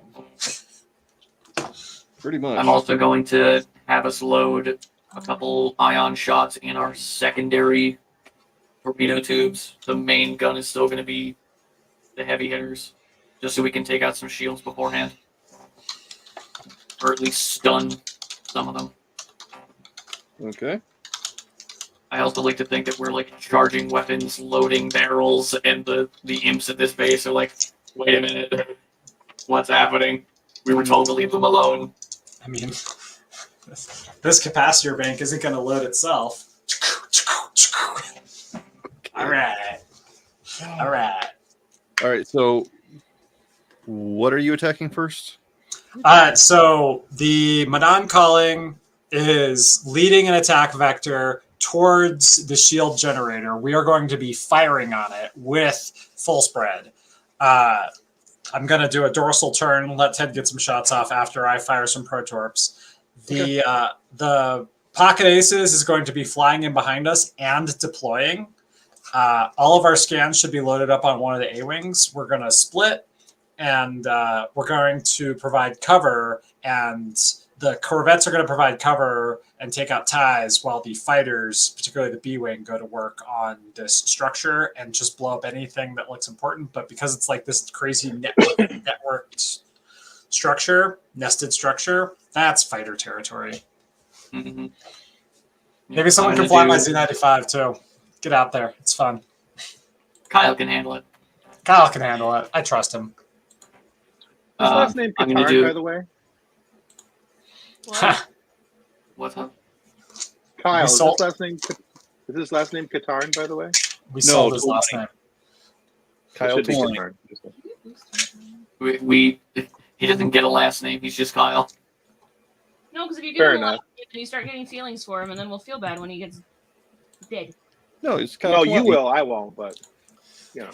Pretty much. I'm also going to have us load a couple ion shots in our secondary torpedo tubes. The main gun is still going to be the heavy hitters, just so we can take out some shields beforehand. Or at least stun some of them. Okay. I also like to think that we're charging weapons, loading barrels, and the imps at this base are like, wait a minute, what's happening? We were told to leave them alone. I mean, this capacitor bank isn't going to load itself. All right. All right. So, what are you attacking first? So the Madan calling is leading an attack vector towards the shield generator. We are going to be firing on it with full spread. I'm going to do a dorsal turn, let Ted get some shots off after I fire some protorps. The Pocket Aces is going to be flying in behind us and deploying. All of our scans should be loaded up on one of the A-Wings. We're going to split, and we're going to provide cover, and the corvettes are going to provide cover and take out ties while the fighters, particularly the B-Wing, go to work on this structure and just blow up anything that looks important. But because it's like this crazy networked structure, nested structure, that's fighter territory. Mm-hmm. Maybe someone can fly my Z-95 too. Get out there. It's fun. Kyle can handle it. Kyle can handle it. I trust him. His last name Qatar, by the way. What's up? Kyle, is his last name Qatar, by the way? We sold his last name. Kyle Qatar. He doesn't get a last name. He's just Kyle. No, because if you Fair give him a enough. last name, then you start getting feelings for him, and then we'll feel bad when he gets dead. No, it's Kyle. No, you will. I won't, but, you know.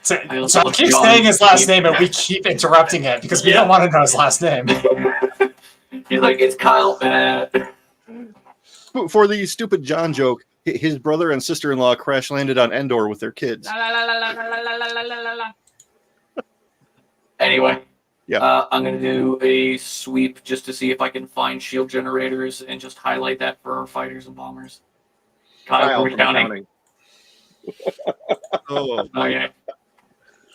So I keep saying his last name, and we keep interrupting it because we don't want to know his last name. He's like, it's Kyle. For the stupid John joke, his brother and sister-in-law crash landed on Endor with their kids. La, la, la, la, la, la, la, la, la, la, la. Anyway, Yeah. I'm going to do a sweep just to see if I can find shield generators and just highlight that for our fighters and bombers. Kyle, are we counting? Oh, Okay.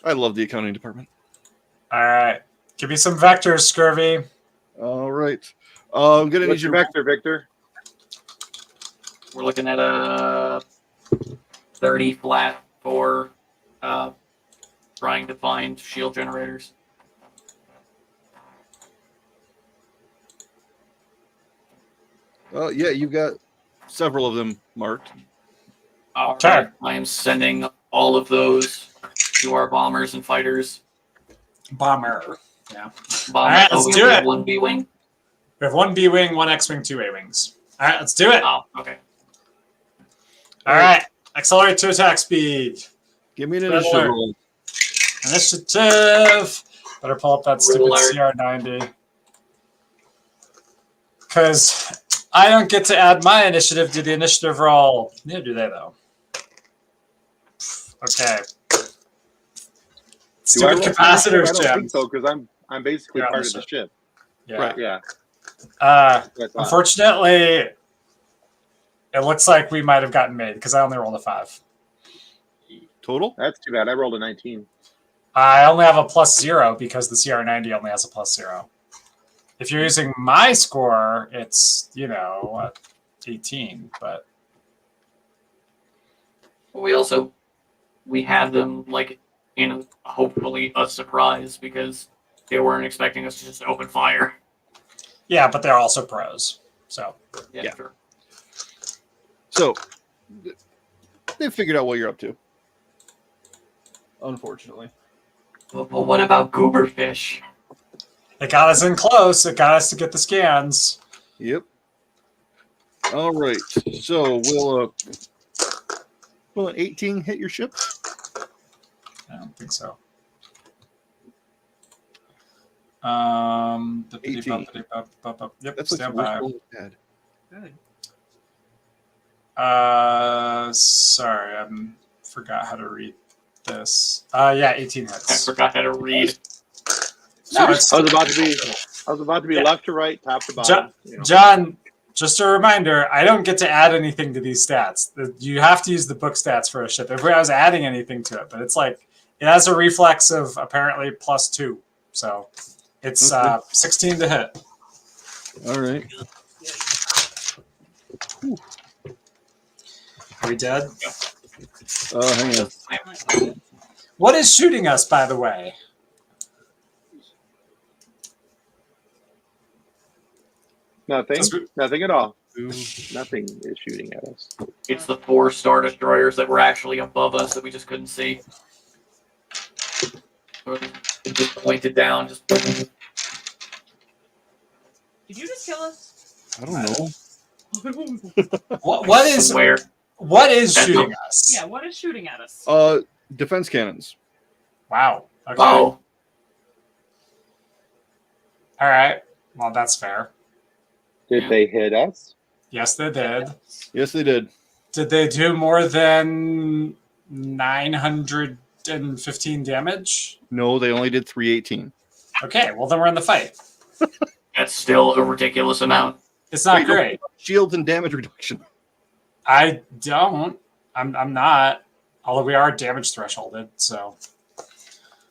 I love the accounting department. All right. Give me some vectors, Scurvy. All right. I'm gonna What's need your vector, Victor? We're looking at a 30 flat for trying to find shield generators. Yeah, you've got several of them marked. All Okay. right. I am sending all of those to our bombers and fighters. Bomber. Yeah. Bomber. right, let's we do only it. have one B-wing? We have one B-Wing, one X-Wing, two A-Wings. All right, let's do it. Oh, okay. All right. Accelerate to attack speed. Give me an Red initiative alert. roll. Initiative. Better pull up that stupid alert. CR90. Because I don't get to add my initiative to the initiative roll. Neither do they, though. Okay. Do I Stupid roll capacitors, I don't think Jim. so, because I'm basically You're on part the of the ship. Yeah. Right. Yeah. Uh, That's odd. unfortunately, it looks like we might have gotten made because I only rolled a 5. Total? That's too bad. I rolled a 19. I only have a +0 because the CR90 only has a +0. If you're using my score, it's 18. But we had them like in hopefully a surprise because they weren't expecting us to just open fire. yeah, but they're also pros. So Yeah. Sure. So they figured out what you're up to. Unfortunately. But what about gooberfish? it got us in close. It got us to get the scans. Yep. All right. So will an 18 hit your ship? I don't think so. 18. Yep, That's like stand the worst by. roll we've had. Sorry, I forgot how to read this. Yeah, 18 I hits. forgot how to read. No, it's I was about to be Yeah. left to right, top to bottom. John. Just a reminder, I don't get to add anything to these stats. You have to use the book stats for a ship. If I was adding anything to it, but it's like it has a reflex of apparently +2, so it's 16 to hit. All right. Are we dead? Hang on. What is shooting us, by the way? Nothing. Just- Nothing at all. Nothing is shooting at us. It's the 4 Star Destroyers that were actually above us that we just couldn't see. It just pointed down. Did you just kill us? I don't know. What is Where? what is shooting us? Yeah, what is shooting at us? Defense cannons. Wow. Okay. Oh, All right. Well, that's fair. Did they hit us? Yes, they did. Yes, they did. Did they do more than 915 damage? No, they only did 318. Okay, well then we're in the fight. that's still a ridiculous amount. It's not Wait, no. great. Shields and damage reduction. I don't. I'm not. Although we are damage thresholded, so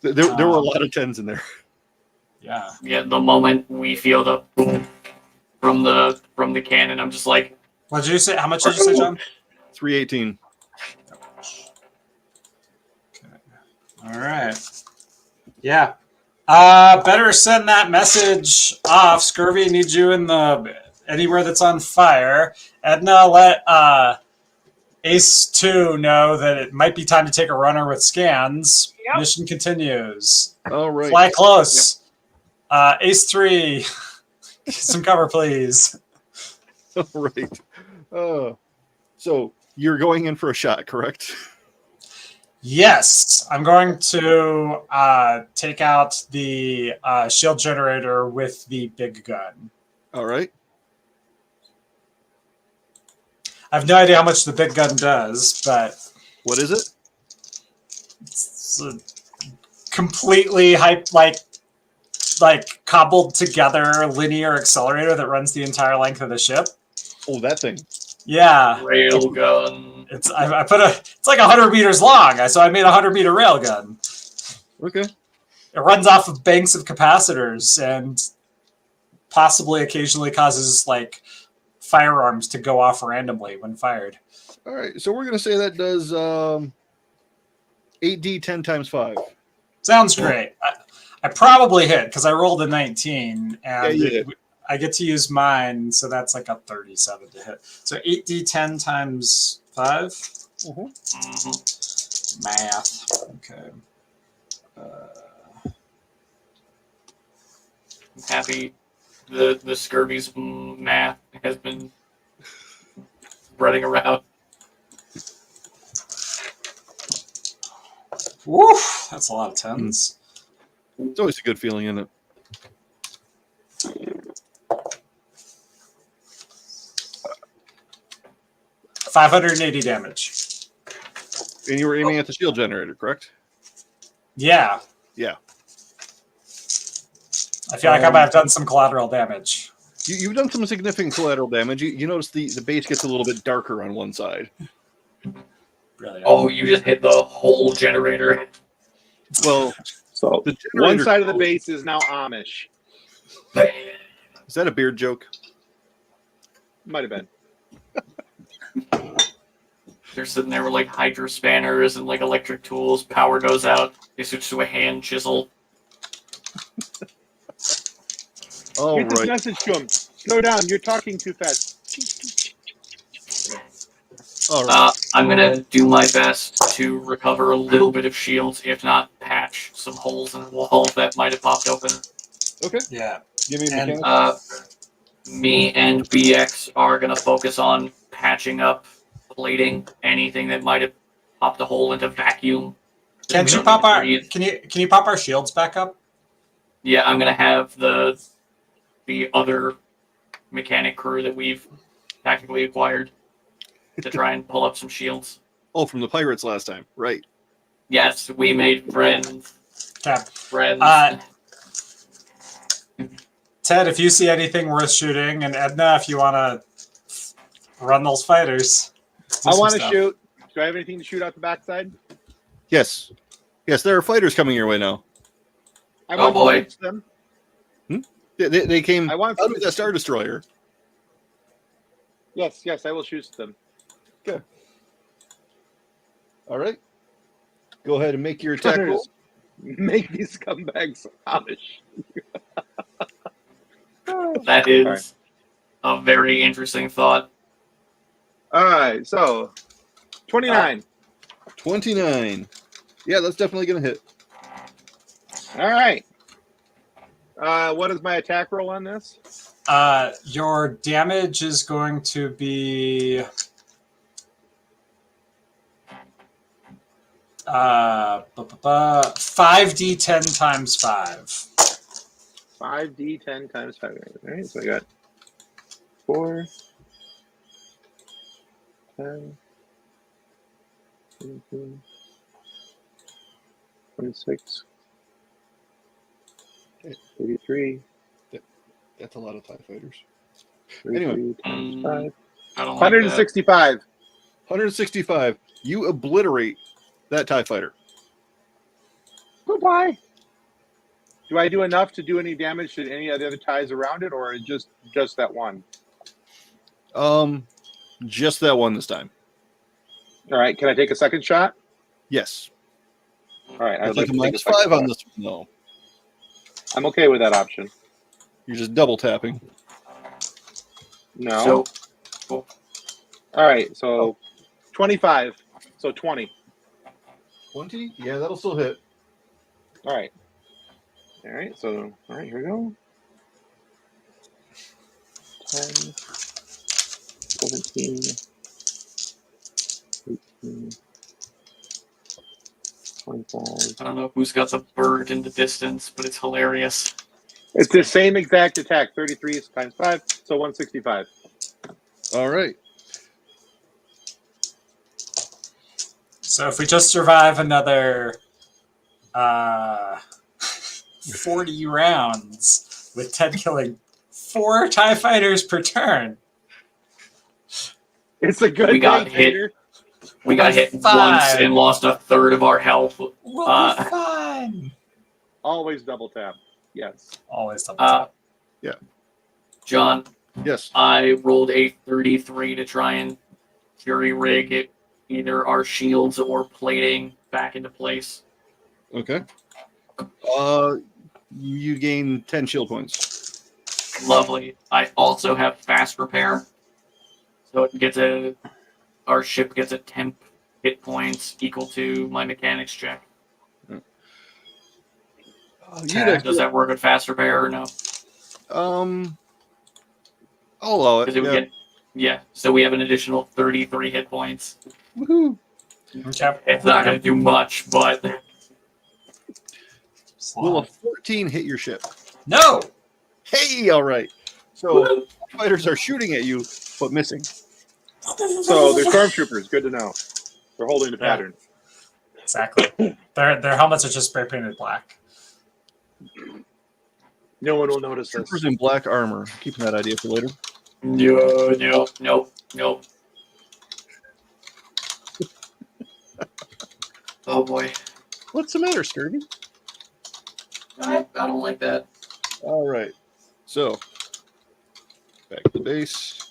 There were a lot of 10s in there. yeah. Yeah, the moment we feel the boom from the cannon, I'm just like, What did you say? How much did you say, John? 318. Okay. All right. Yeah. Better send that message off. Scurvy needs you in the anywhere that's on fire. Edna, let Ace 2 know that it might be time to take a runner with scans. Yep. Mission continues. All right. Fly close. Ace 3, some cover, please. All right. So you're going in for a shot, correct? Yes, I'm going to take out the shield generator with the big gun. All right. I have no idea how much the big gun does, but What is it? it's a completely like cobbled together linear accelerator that runs the entire length of the ship. Oh, that thing. Yeah, railgun. it's like 100 meters long, so I made a 100-meter railgun. Okay. It runs off of banks of capacitors and possibly occasionally causes like firearms to go off randomly when fired. All right. So we're going to say that does 8d 10 times 5. Sounds great. I probably hit because I rolled a 19 and you hit. I get to use mine, so that's like a 37 to hit. So 8d10 times 5? Mhm. Math. Okay. I'm happy the Scurvy's math has been spreading around. Woof! That's a lot of tens. It's always a good feeling, isn't it? $580 damage. And you were aiming at the shield generator, correct? Yeah. Yeah. I feel like I might have done some collateral damage. You've done some significant collateral damage. You notice the base gets a little bit darker on one side. Brilliant. Oh, you just hit the whole generator. Well, So the one generator side of the goes- base is now Amish. Is that a beard joke? Might have been. They're sitting there with like hydro spanners and like electric tools. Power goes out. They switch to a hand chisel. All Get this right. message to him. Slow down. You're talking too fast. All right. I'm gonna do my best to recover a little bit of shields, if not patch some holes in the wall that might have popped open. Okay. Yeah. Give me a And, mechanic. Me and BX are gonna focus on patching up plating, anything that might have popped a hole into vacuum. Can We you don't pop need to our breathe. can you pop our shields back up? Yeah, I'm gonna have the other mechanic crew that we've tactically acquired to try and pull up some shields. Oh, from the pirates last time. Right. Yes, we made friends. Okay. Friends. Ted, if you see anything worth shooting, and Edna, if you want to run those fighters. I want to shoot. Do I have anything to shoot out the backside? Yes. Yes, there are fighters coming your way now. I Oh, want boy. to shoot them. They came I want out of that Star Destroyer. Yes, I will shoot them. All right. Go ahead and make your attack roll. Make these scumbags Amish. That is a very interesting thought. All right, so 29. 29. Yeah, that's definitely going to hit. All right. What is my attack roll on this? Your damage is going to be 5d10 times 5. 5d10 times 5. All right, so I got 4, 10, 17, 26, 33, That's a lot of TIE fighters. 33 Anyway. times 5. I don't like that. 165. 165. You obliterate that TIE fighter. Goodbye. Do I do enough to do any damage to any of the other ties around it, or just that one? Just that one this time. All right. Can I take a second shot? Yes. All right. I I'd like think to a take a minus second 5 on shot. this one. No. I'm okay with that option. You're just double tapping. No. So, All right. So 25. So 20. 20? Yeah, that'll still hit. All right. All right. So, all right, here we go. 10, 17, 18, 25. I don't know who's got the bird in the distance, but it's hilarious. It's the same exact attack, 33 times 5, so 165. All right. So if we just survive another 40 rounds with Ted killing 4 TIE fighters per turn. It's a good We got day, hit. Peter. We got hit Fine. once and lost a third of our health. We'll be fine. Always double tap. Yes. Always double tap. John, Yes. I rolled a 33 to try and jury rig it, either our shields or plating back into place. Okay. You gain 10 shield points. Lovely. I also have fast repair, so it gets our ship gets a temp hit points equal to my mechanics check. Does that work with fast repair or no? I'll allow it. Because it would get so we have an additional 33 hit points. Woohoo. Okay. It's not going to do much, but Will a 14 hit your ship? No. Hey, all right. So fighters are shooting at you, but missing. So they're stormtroopers. Good to know. They're holding the Yeah. pattern. Exactly. Their helmets are just spray painted black. No one will notice us. Troopers in black armor. Keeping that idea for later. no. Oh boy. What's the matter, Scurvy? I don't like that. All right. So, back to base.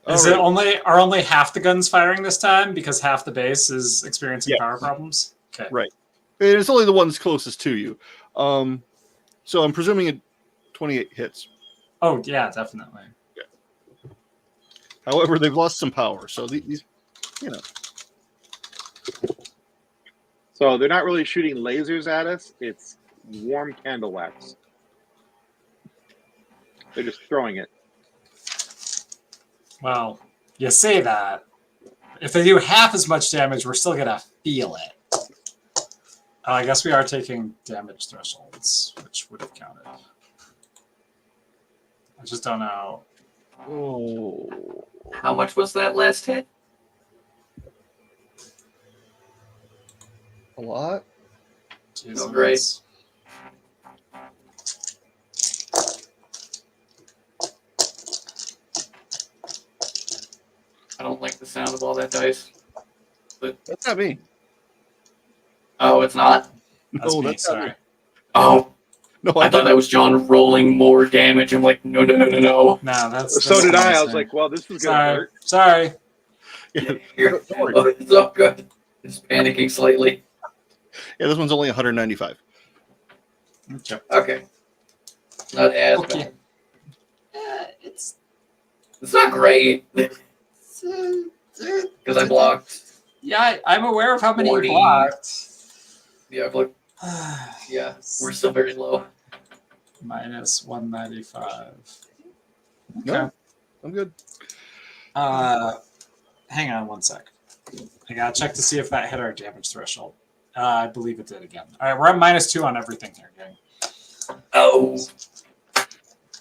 Are only half the guns firing this time because half the base is experiencing Yes. power problems? Okay. Right. And it's only the ones closest to you. So I'm presuming it 28 hits. Oh yeah, definitely. However, they've lost some power, so these, you know. So they're not really shooting lasers at us. It's warm candle wax. They're just throwing it. Well, you say that. If they do half as much damage, we're still gonna feel it. I guess we are taking damage thresholds, which would have counted. I just don't know. Oh. How much was that last hit? A lot? Jesus. Oh, great. I don't like the sound of all that dice. But That's not me. oh, it's not? That's No, me, that's not sorry. me. Oh, No, I thought that was John rolling more damage. I'm like, no. No, that's So did I. I amazing. was like, well, this is going to sorry. hurt. Sorry. Yeah, Here. don't worry. Oh, it's all good. Just panicking slightly. Yeah, this one's only 195. Okay. Okay. Not as Okay. bad. It's not great. Because I blocked. Yeah, I'm aware of how many 40. you blocked. Yeah, look. Yeah, we're still very low. Minus 195. No, Okay. I'm good. Hang on one sec. I gotta check to see if that hit our damage threshold. I believe it did again. All right, we're at -2 on everything here, gang. Oh.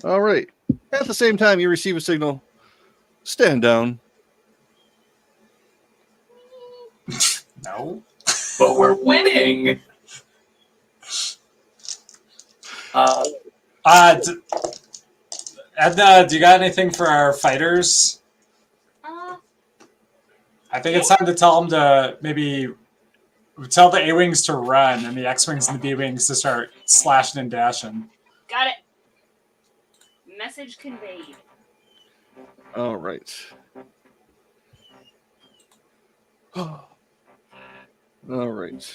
All right. At the same time, you receive a signal. Stand down. No. But we're winning. Edna, do you got anything for our fighters? I think it's time to tell them to maybe tell the A-Wings to run and the X-Wings and the B-Wings to start slashing and dashing. Got it. Message conveyed. All right. All right.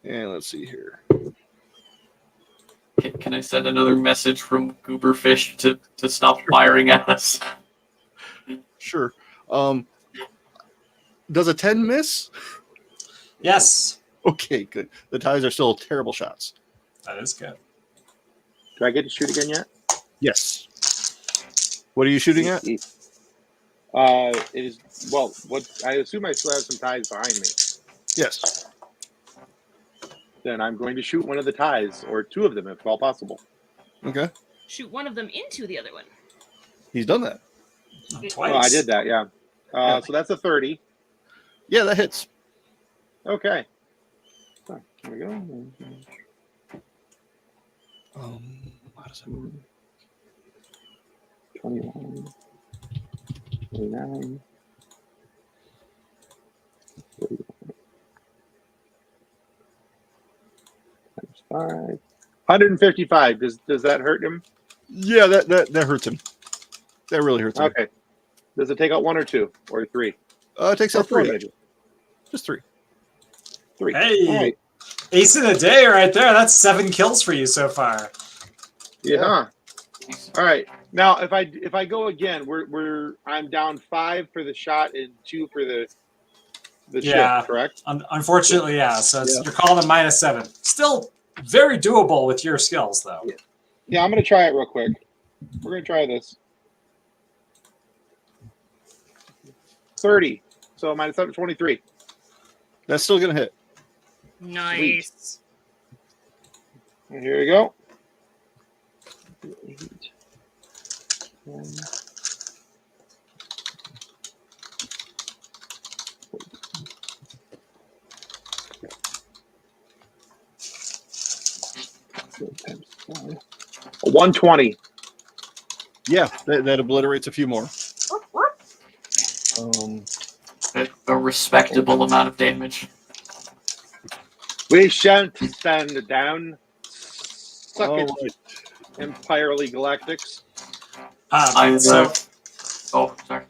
And let's see here. Can I send another message from Gooberfish to stop firing at us? Sure. Does a 10 miss? Yes. Okay, good. The ties are still terrible shots. That is good. Do I get to shoot again yet? Yes. What are you shooting at? It is, well, what I assume I still have some ties behind me. Yes. Then I'm going to shoot one of the ties, or two of them if all possible. Okay. Shoot one of them into the other one. He's done that. Twice. Oh, I did that, yeah. So that's a 30. Yeah, that hits. Okay. So, here we go. How does that move? 21. 29. 31. Times 5. 155. Does that hurt him? Yeah, that hurts him. That really hurts him. Okay. Does it take out 1 or 2 or 3? It takes Or out 4 3. maybe? Just 3. 3. Hey. All right. Ace of the day right there. That's 7 kills for you so far. Yeah. All right. Now, if I go again, I'm down 5 for the shot and 2 for the Yeah. ship, correct? Unfortunately, yeah. So you're calling a -7. Still very doable with your skills, though. Yeah, I'm going to try it real quick. We're going to try this. 30. So -7, 23. That's still gonna hit. Nice. And here we go. 8, 10, 120. Yeah, that obliterates a few more. A respectable amount of damage. We shan't stand down. Suck All it, right. Empirely Galactics. So Oh, sorry.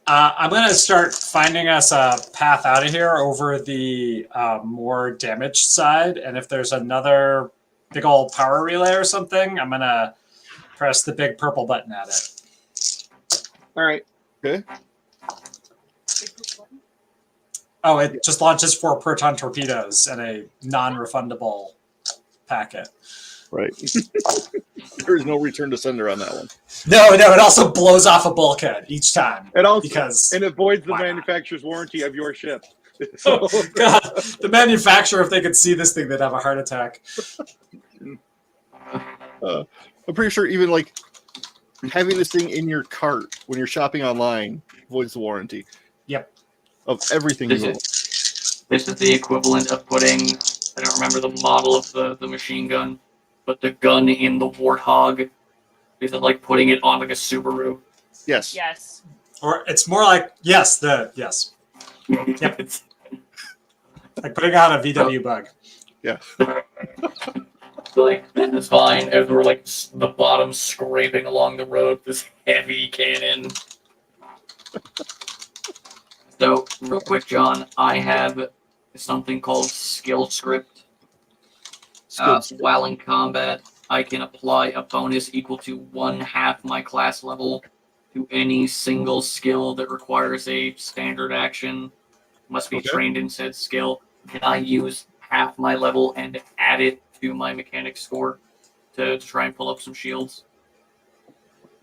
I'm going to start finding us a path out of here over the more damaged side. And if there's another big old power relay or something, I'm going to press the big purple button at it. All right. Okay. Oh, it just launches 4 proton torpedoes and a non-refundable packet. Right. There is no return to sender on that one. No, it also blows off a bulkhead each time. It also because and avoids the why not? manufacturer's warranty of your ship. Oh, God. The manufacturer, if they could see this thing, they'd have a heart attack. I'm pretty sure even like having this thing in your cart when you're shopping online avoids the warranty. Yep. Of everything you own. This is the equivalent of putting, I don't remember the model of the machine gun, but the gun in the Warthog. Is it like putting it on like a Subaru? Yes. Yes. Or it's more like, yes. Yep. It's Like putting on a VW bug. Yeah. like, this is fine. As we're like the bottom scraping along the road, this heavy cannon. So, real quick, John, I have something called skill script. While in combat, I can apply a bonus equal to 1/2 my class level to any single skill that requires a standard action. Must be trained in said skill. Can I use half my level and add it to my mechanic score to try and pull up some shields?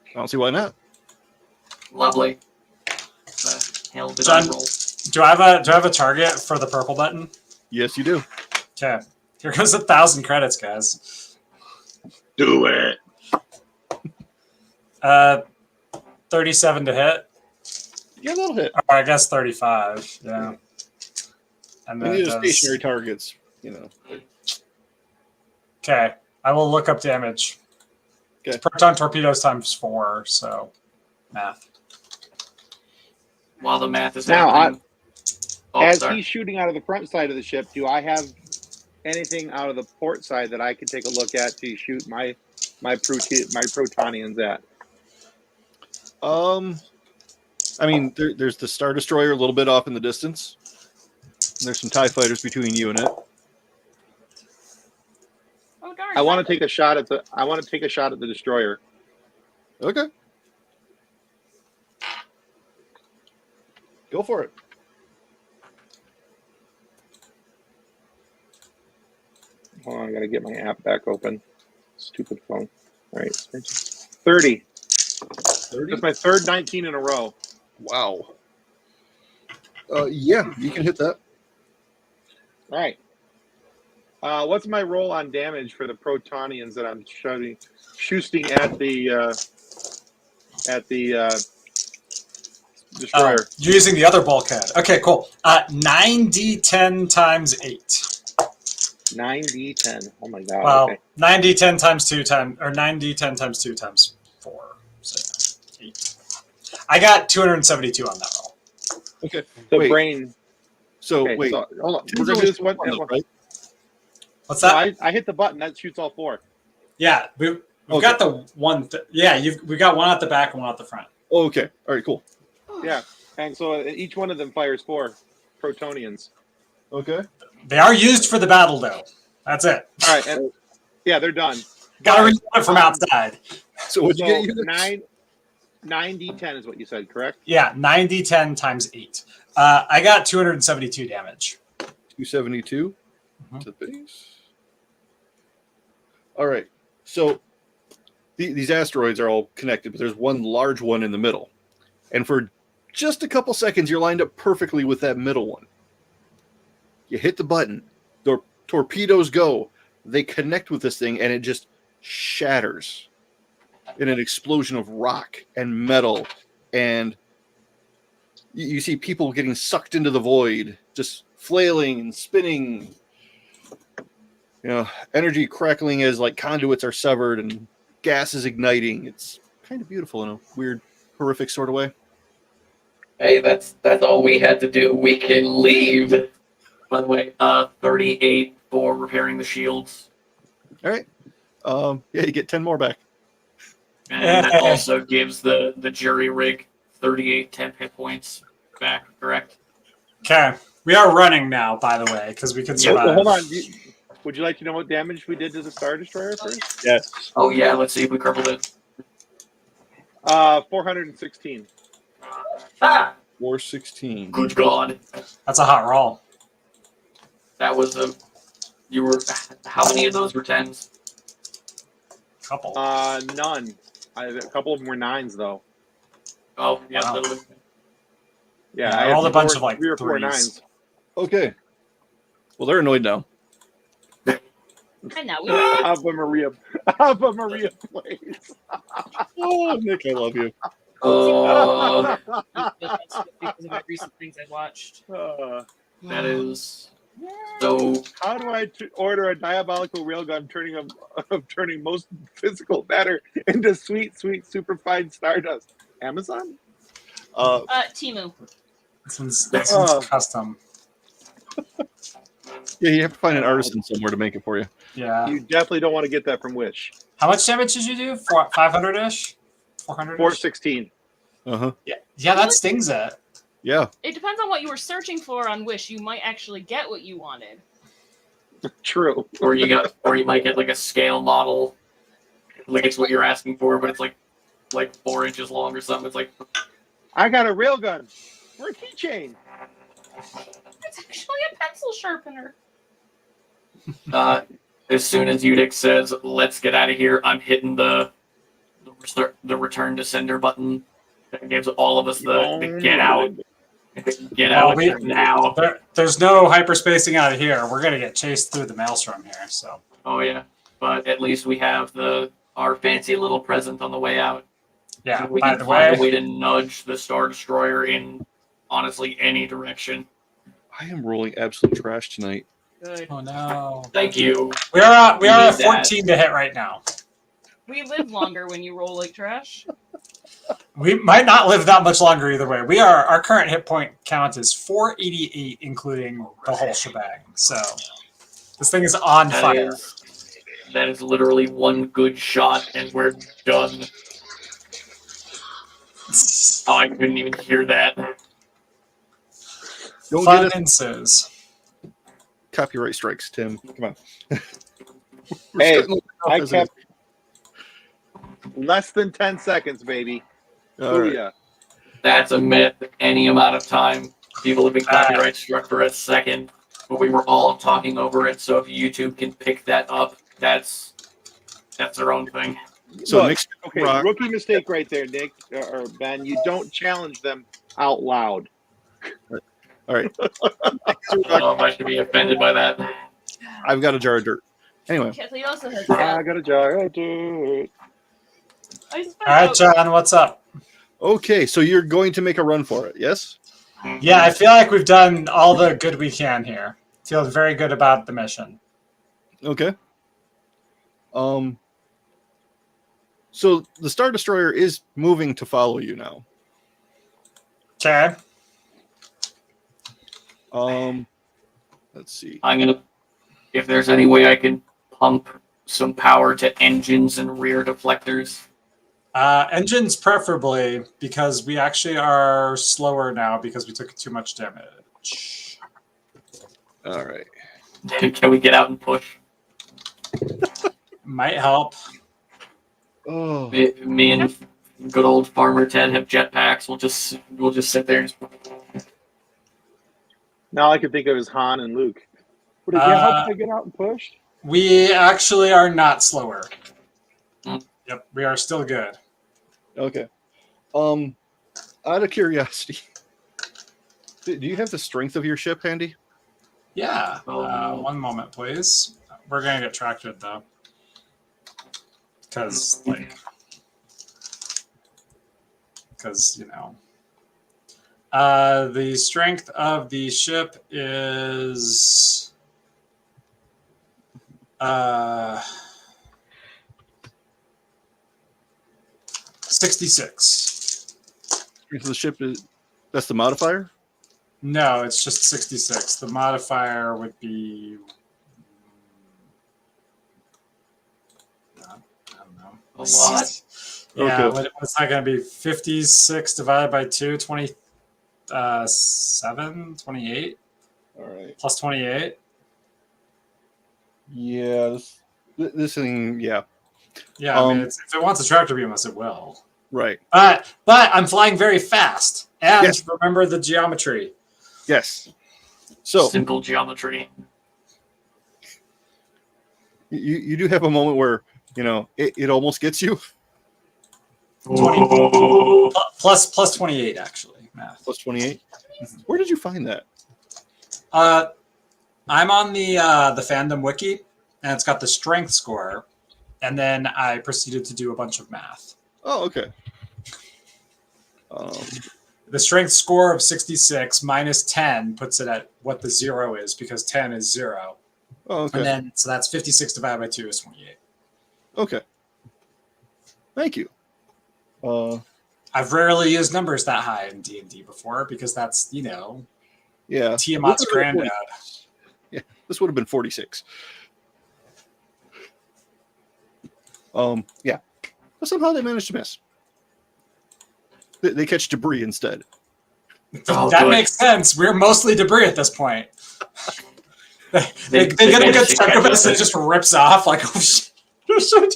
I don't see why not. Lovely. The hell did John, I roll? Do I have a target for the purple button? Yes, you do. Okay. Here goes 1,000 credits, guys. Do it. 37 to hit. Yeah, that'll hit. Or I guess 35. Yeah. And And then these are stationary targets, you know. Okay. I will look up damage. Okay. It's proton torpedoes times 4, so math. While the math is Now, happening. As Sorry. he's shooting out of the front side of the ship, do I have anything out of the port side that I can take a look at to shoot my protonians at? I mean, there's the Star Destroyer a little bit off in the distance. And there's some TIE fighters between you and it. Oh darn! I want to take a shot at the destroyer. Okay. Go for it. Hold on, I gotta get my app back open. Stupid phone. All right, 30. 30? That's my third 19 in a row. Wow. Yeah, you can hit that. All right. What's my roll on damage for the protonians that I'm shooting at the destroyer? Oh, you're using the other bulkhead. Okay, cool. 9d10 times 8. 9d10. Oh my god. Well, Okay. 9d10 times 2 times, or 9d10 times 2 times 4. So 8. I got 272 on that roll. Okay. The wait. brain. So, Okay, wait. so, hold on. We're gonna do this one. Right? What's So that? I hit the button. That shoots all 4. Yeah, we've got the one. We got one at the back and one at the front. Oh, okay. All right, cool. Yeah. And so each one of them fires 4 protonians. Okay. They are used for the battle, though. That's it. All right. And yeah, they're done. Got to reload it from outside. So what'd you So get? 9d10 is what you said, correct? Yeah, 9d10 times 8. I got 272 damage. 272 Mhm. to the base. All right. So these asteroids are all connected, but there's one large one in the middle. And for just a couple seconds, you're lined up perfectly with that middle one. You hit the button, the torpedoes go, they connect with this thing, and it just shatters in an explosion of rock and metal. And you see people getting sucked into the void, just flailing and spinning. You know, energy crackling as like conduits are severed and gas is igniting. It's kind of beautiful in a weird, horrific sort of way. Hey, that's all we had to do. We can leave. By the way, 38 for repairing the shields. All right. Yeah, you get 10 more back. And that also gives the jury rig 38 temp hit points back, correct? Okay. We are running now, by the way, because we can survive. Well, hold on. Would you like to know what damage we did to the Star Destroyer first? Yes. Oh yeah, let's see if we crippled it. 416. Ah! 416. Good God. That's a hot roll. That was you were, how many of those were 10s? Couple. None. A couple of them were 9s though. Oh, yeah. Wow. Yeah, I I rolled a had bunch of like 3 or 4 threes. 9s. Okay. Well, they're annoyed now. And now we Ave Maria. Ave Maria plays. Oh, Nick, I love you. because of my recent things I've watched. That is so. How do I order a diabolical railgun turning most physical matter into sweet, sweet, superfine stardust? Amazon? Timu. This one's custom. Yeah, you have to find an artisan somewhere to make it for you. Yeah. You definitely don't want to get that from Wish. How much damage did you do? 500-ish? 400-ish? 416. Uh-huh. Yeah, that stings it. Yeah. It depends on what you were searching for on Wish. You might actually get what you wanted. True. Or you might get like a scale model, like it's what you're asking for, but it's like 4 inches long or something. It's like, I got a railgun. Or a keychain. It's actually a pencil sharpener. as soon as Udic says, "Let's get out of here," I'm hitting the return to sender button. That gives all of us the get out. Get out now. There's no hyperspacing out of here. We're gonna get chased through the maelstrom here. So. Oh yeah, but at least we have our fancy little present on the way out. Yeah. We By can the find way, a way to nudge the Star Destroyer in honestly any direction. I am rolling absolute trash tonight. Good. oh no, Thank you. we are need at that. 14 to hit right now. We live longer when you roll like trash. We might not live that much longer either way. Our current hit point count is 488, including the whole shebang. So this thing is on fire. That is literally one good shot, and we're done. Oh, I couldn't even hear that. Don't Fun get us ensues. copyright strikes, Tim. Come on. Hey, starting to look I off as kept less than 10 seconds, baby. All right. Booyah. That's a myth. Any amount of time, people have been copyright struck for a second, but we were all talking over it. So if YouTube can pick that up, that's their own thing. So Look, Nick's okay, rock. rookie mistake right there, Nick or Ben. You don't challenge them out loud. All right. I don't know if I should be offended by that. I've got a jar of dirt. Anyway, Kathleen also has I got a jar of dirt. I just All right, John, what's up? okay, so you're going to make a run for it, yes? Yeah, I feel like we've done all the good we can here. Feel very good about the mission. Okay. So the Star Destroyer is moving to follow you now. Okay. Let's see. I'm gonna, if there's any way I can pump some power to engines and rear deflectors. Engines preferably, because we actually are slower now because we took too much damage. All right. Can we get out and push? Might help. Oh, Me and good old Farmer Ted have jetpacks. We'll just sit there. And... Now all I can think of is Han and Luke. Would it help if I get out and push? We actually are not slower. Hmm. Yep, we are still good. okay. Out of curiosity, do you have the strength of your ship handy? Yeah. Oh. One moment, please. We're gonna get tractored though, because you know, the strength of the ship is 66. Strength of the ship that's the modifier? No, it's just 66. The modifier would be. I don't know. A lot. Yeah, Okay. what's that going to be? 56 divided by 2, 27, 28, All right. plus 28. Yeah, this thing, yeah. Yeah, I mean, if it wants a tractor beam us, it will. Right. But I'm flying very fast. And Yes. remember the geometry. Yes. So Simple geometry. you do have a moment where, it almost gets you. 20 plus 28 actually. Math. Plus 28. Where did you find that? I'm on the fandom wiki, and it's got the strength score, and then I proceeded to do a bunch of math. Oh, okay. The strength score of 66 minus 10 puts it at what the 0 is, because 10 is 0. Oh, okay. And then, so that's 56 divided by 2 is 28. Okay. Thank you. I've rarely used numbers that high in D&D before, because that's, Yeah. Tiamat's granddad. Yeah, this would have been 46. Yeah. But somehow they managed to miss. They catch debris instead. Oh, that good. makes sense. We're mostly debris at this point. They get a good managed to chunk of catch us it. and it just rips off like, oh shit. Oh, shit.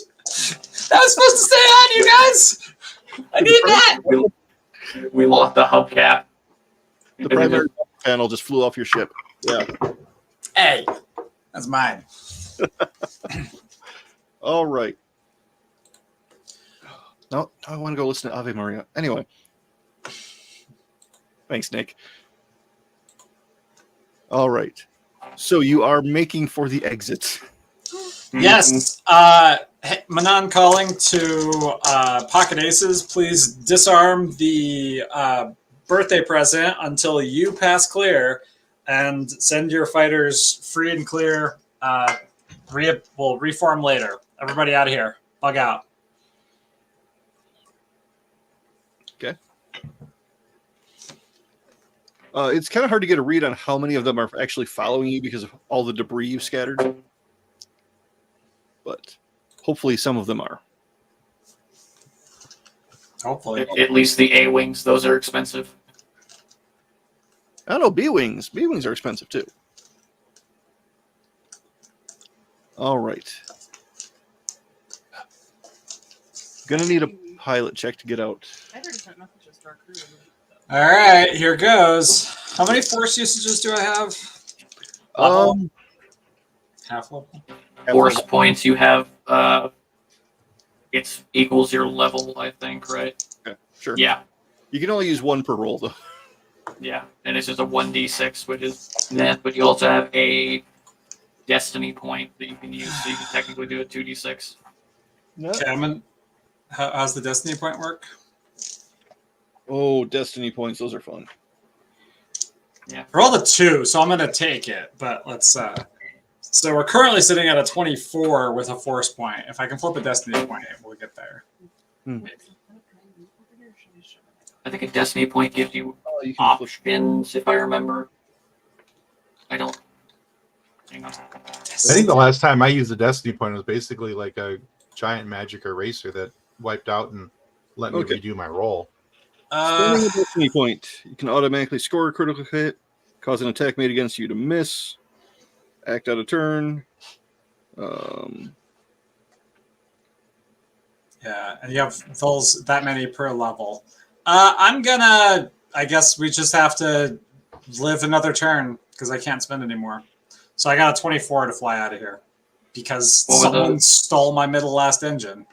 That was supposed to stay on, you guys. I need that. We lost the hubcap. The primary panel just flew off your ship. Yeah. Hey, that's mine. All right. No, I want to go listen to Ave Maria. Anyway. Thanks, Nick. All right. So you are making for the exit. Yes. Manon calling to Pocket Aces. Please disarm the birthday present until you pass clear, and send your fighters free and clear. We'll reform later. Everybody out of here. Bug out. Okay. It's kind of hard to get a read on how many of them are actually following you because of all the debris you've scattered. But hopefully some of them are. Hopefully. At least the A-wings, those are expensive. I don't know, B-Wings. B-Wings are expensive too. All right. Gonna need a pilot check to get out. All right, here goes. How many force usages do I have? Half level. Force points you have, it's equals your level, I think, right? Okay, sure. Yeah, You can only use one per roll though. yeah. And it's just a 1d6, which is math, but you also have a destiny point that you can use, so you can technically do a 2d6. No. Okay, how's the destiny point work? Oh, destiny points. Those are fun. Yeah. Roll the 2, so I'm gonna take it. But let's. So we're currently sitting at a 24 with a force point. If I can flip a destiny point, we'll get there. I think a destiny point gives you You can flip. options, if I remember. I don't. Hang on. I think the last time I used a destiny point was basically like a giant magic eraser that wiped out and let me Okay. redo my roll. Spending a destiny point, you can automatically score a critical hit, cause an attack made against you to miss, act out a turn. Yeah, and you have those that many per level. I guess we just have to live another turn because I can't spend anymore. So I got a 24 to fly out of here because What was someone the- stole my middle last engine.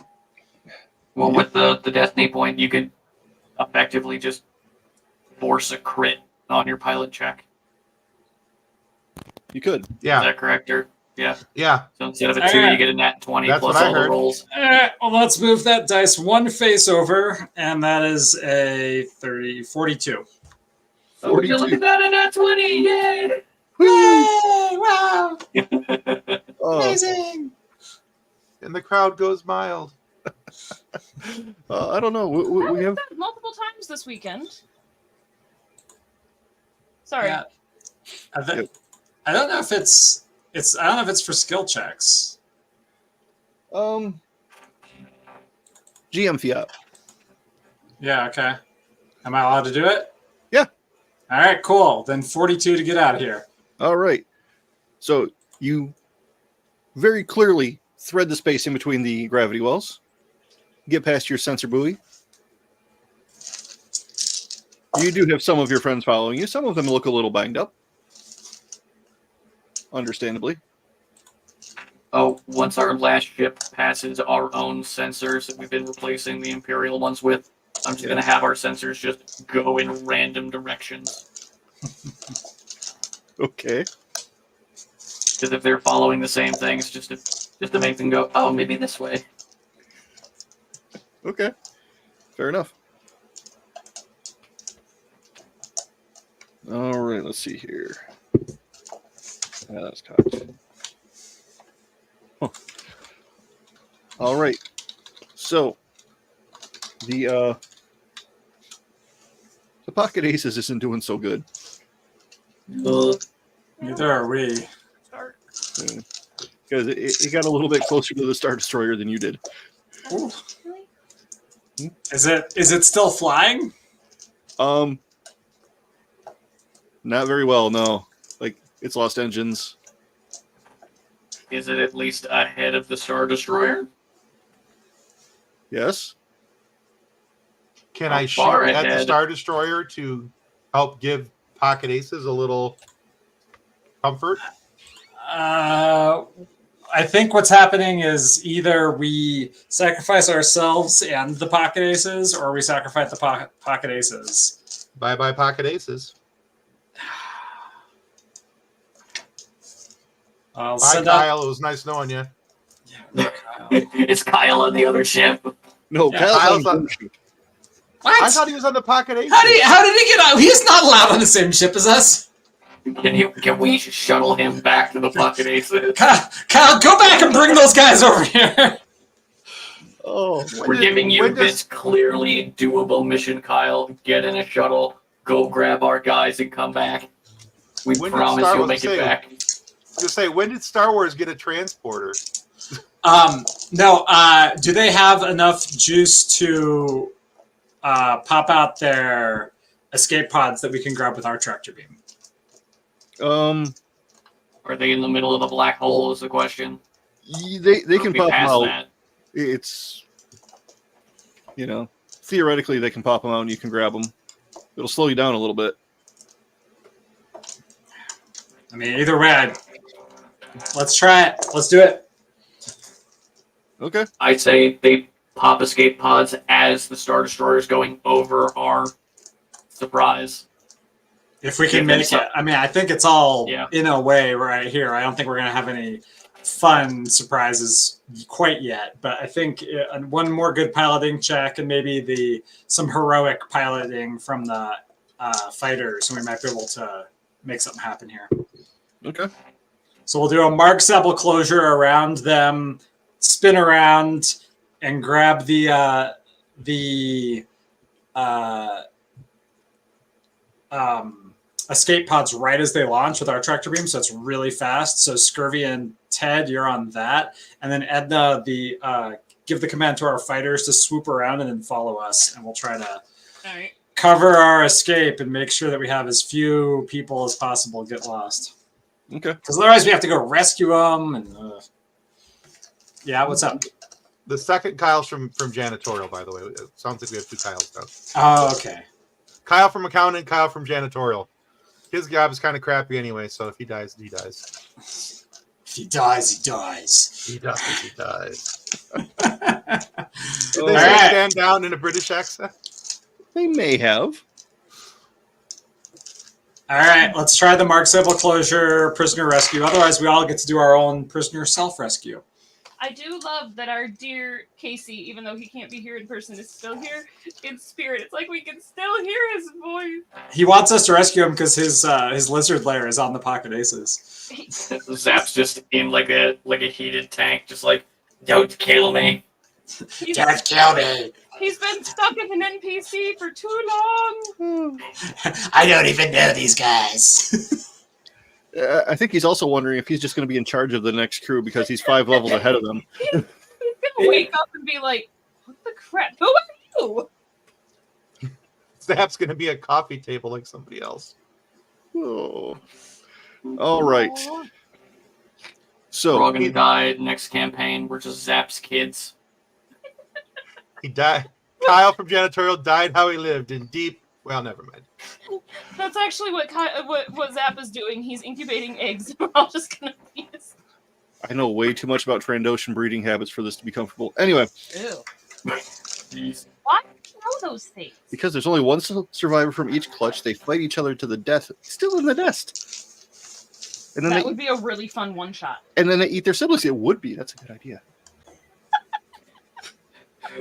Well, with the destiny point, you could effectively just force a crit on your pilot check. You could. Is Yeah, that correct? Or yeah. yeah. So instead of a 2, you get a nat 20 That's plus what I all the heard. rolls. Well, let's move that dice one face over, and that is a 42. Oh, would you look at that, a nat 20! Yay! Yay! Wow! Oh, Amazing! And the crowd goes mild. I don't know. We have Done multiple times this weekend. Sorry. Yeah. I don't know if it's I don't know if it's for skill checks. GM Fiat. Yeah, okay. Am I allowed to do it? Yeah. All right, cool. Then 42 to get out of here. All right. So you very clearly thread the space in between the gravity wells. Get past your sensor buoy. You do have some of your friends following you. Some of them look a little banged up. Understandably. Oh, once our last ship passes our own sensors that we've been replacing the Imperial ones with, I'm just going to have our sensors just go in random directions. Okay. Because if they're following the same things, just to make them go, oh, maybe this way. Okay. Fair enough. All right, let's see here. That's cocked. Huh. All right. So the Pocket Aces isn't doing so good. Neither are we. Start. Because it got a little bit closer to the Star Destroyer than you did. Ooh. Is it still flying? Not very well, no. Like, it's lost engines. Is it at least ahead of the Star Destroyer? Yes. Can How I shoot far at the ahead? Star Destroyer to help give Pocket Aces a little comfort? I think what's happening is either we sacrifice ourselves and the Pocket Aces, or we sacrifice the Pocket Aces. Bye bye, Pocket Aces. I'll Bye, send out. Kyle. It was nice knowing you. Yeah, Kyle. It's Kyle on the other ship. No, Yeah, Kyle's Kyle's on on- the shoot. I thought he was on the Pocket Aces. How did he get out? He's not allowed on the same ship as us. Can we shuttle him back to the Pocket Aces? Kyle, go back and bring those guys over here. Oh, We're giving you this clearly doable mission, Kyle. Get in a shuttle, go grab our guys, and come back. We When did promise Star you'll Wars make it say- back. Just say, when did Star Wars get a transporter? No. Do they have enough juice to pop out their escape pods that we can grab with our tractor beam? Are they in the middle of the black hole? Is the question. they can We pop them passed out. that. It's, theoretically they can pop them out and you can grab them. It'll slow you down a little bit. I mean, either way, let's try it. Let's do it. Okay. I say they pop escape pods as the Star Destroyer is going over our surprise. If we can Yeah, make that's it. I mean, I think it's all Yeah. in a way right here. I don't think we're going to have any fun surprises quite yet, but I think one more good piloting check and maybe some heroic piloting from the fighters, and we might be able to make something happen here. Okay. So we'll do a Mark Sebel closure around them, spin around, and grab the escape pods right as they launch with our tractor beam, so it's really fast. So Scurvy and Ted, you're on that, and then Edna, give the command to our fighters to swoop around and then follow us, and we'll try to All right. cover our escape and make sure that we have as few people as possible get lost. Okay. Because otherwise we have to go rescue them. And yeah, what's up? The second Kyle's from janitorial, by the way. It sounds like we have two Kyles now. Oh, okay. Kyle from accounting, Kyle from janitorial. His job is kind of crappy anyway, so if he dies, he dies. If he dies, he dies. He dies, he dies. Did All they right. stand down in a British accent? They may have. All right, let's try the Mark Sebel closure prisoner rescue. Otherwise, we all get to do our own prisoner self-rescue. I do love that our dear Casey, even though he can't be here in person, is still here in spirit. It's like we can still hear his voice. He wants us to rescue him because his lizard lair is on the Pocket Aces. Zap's just in like a heated tank, just like, don't kill me. Don't kill me. He's been stuck as an NPC for too long. I don't even know these guys. I think he's also wondering if he's just going to be in charge of the next crew because he's 5 levels ahead of them. He's gonna wake up and be like, "What the crap? Who are you?" Zap's going to be a coffee table like somebody else. Oh. All right. So We're all gonna die next campaign. We're just Zap's kids. He died. Kyle from Janitorial died how he lived in deep. Well, never mind. That's actually what Zap is doing. He's incubating eggs. We're all just gonna be. I know way too much about Trandoshan breeding habits for this to be comfortable. Anyway, Ew. Jeez. Why do you know those things? because there's only one survivor from each clutch, they fight each other to the death, still in the nest. And then That they would be a really fun one shot. and then they eat their siblings. It would be. That's a good idea.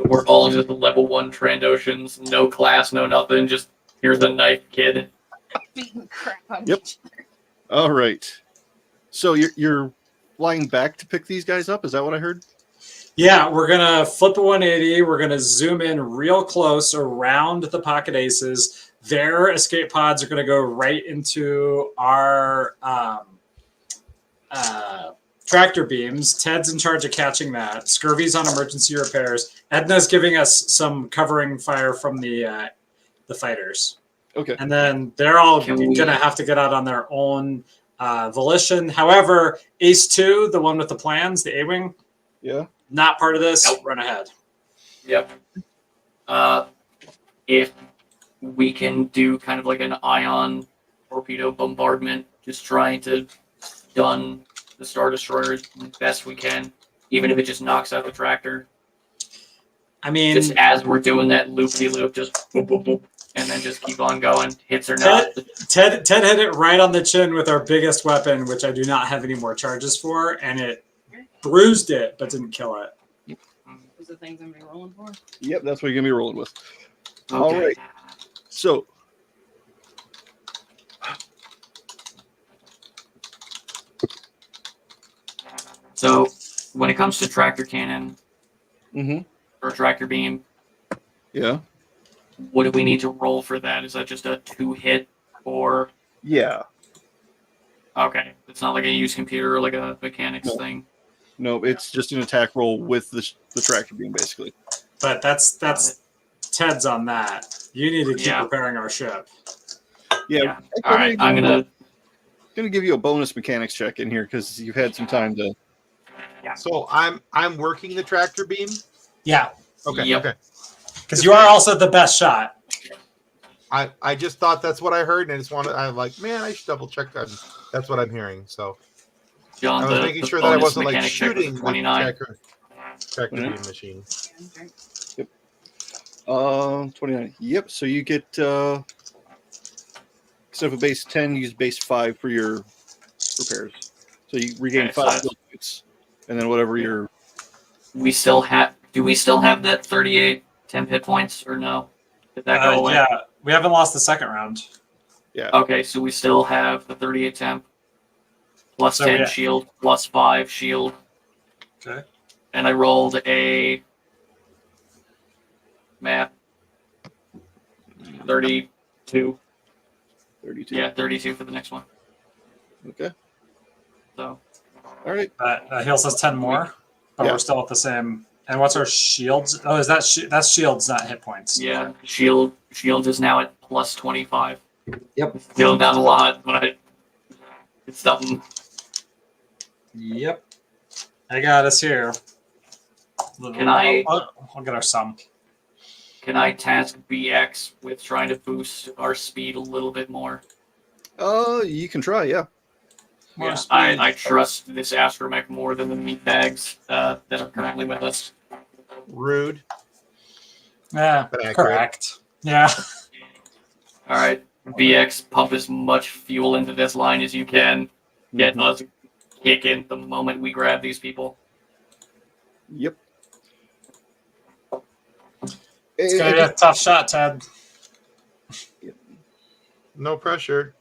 We're all just level 1 Trandoshans. No class, no nothing. Just here's a knife, kid. Beating crap on Yep. each other. All right. So you're flying back to pick these guys up. Is that what I heard? Yeah, we're gonna flip a 180. We're gonna zoom in real close around the pocket aces. Their escape pods are gonna go right into our tractor beams. Ted's in charge of catching that. Scurvy's on emergency repairs. Edna's giving us some covering fire from the fighters. Okay. And then they're all Can we- gonna have to get out on their own volition. However, Ace 2, the one with the plans, the A-Wing, Yeah. not part of this. Nope. Run ahead. Yep. If we can do kind of like an ion torpedo bombardment, just trying to stun the Star Destroyer as best we can, even if it just knocks out the tractor. I mean, Just as we're doing that loop-de-loop, just boop, boop, boop, and then just keep on going, hits or not. Ted hit it right on the chin with our biggest weapon, which I do not have any more charges for, and it bruised it, but didn't kill it. Those are the things I'm gonna be rolling for. Yep. That's what you're gonna be rolling with. Okay. All right. So So when it comes to tractor cannon mhm. or tractor beam, Yeah. what do we need to roll for that? Is that just a 2-hit or Yeah. okay? It's not like a use computer or like a mechanics No. thing. No, it's just an attack roll with the tractor beam, basically. But that's Ted's on that. You need to keep Yeah. repairing our ship. Yeah. All right, I'm gonna give you a bonus mechanics check in here because you've had some time to. So I'm working the tractor beam. Yeah, Okay. Yep. Okay. because you are also the best shot. I just thought that's what I heard, and I just wanted. I'm like, man, I should double check that. That's what I'm hearing. So John, I was the, making the sure that I bonus wasn't like mechanic check was shooting the 29. tractor beam machine. 29. Yep. So you get instead of a base 10, use base 5 for your repairs. So you regain Okay, so 5 that's- skill points, and then whatever your We still have. Do we still have that 38 temp hit points or no? Did that go away? Yeah, we haven't lost the second round. Okay, so we still have the 38 temp, plus So 10 yeah. shield, plus 5 shield, Okay. and I rolled a math 32. 32. Yeah, 32 for the next one. Okay. So All right. That heals us 10 more, but Yeah. we're still at the same. And what's our shields? Oh, is that that's shields, not hit points? yeah, shield is now at plus 25. Yep. Still not a lot, but it's something. Yep. I got us here. Can I- I'll get our sum. Can I task BX with trying to boost our speed a little bit more? You can try. Yeah. More Yeah, speed. I trust this astromech more than the meat bags that are currently with us. Rude. Yeah, But accurate. correct. Yeah. All right, BX, pump as much fuel into this line as you can. Get us kicking the moment we grab these people. Yep. It's gonna be a tough shot, Ted. No pressure.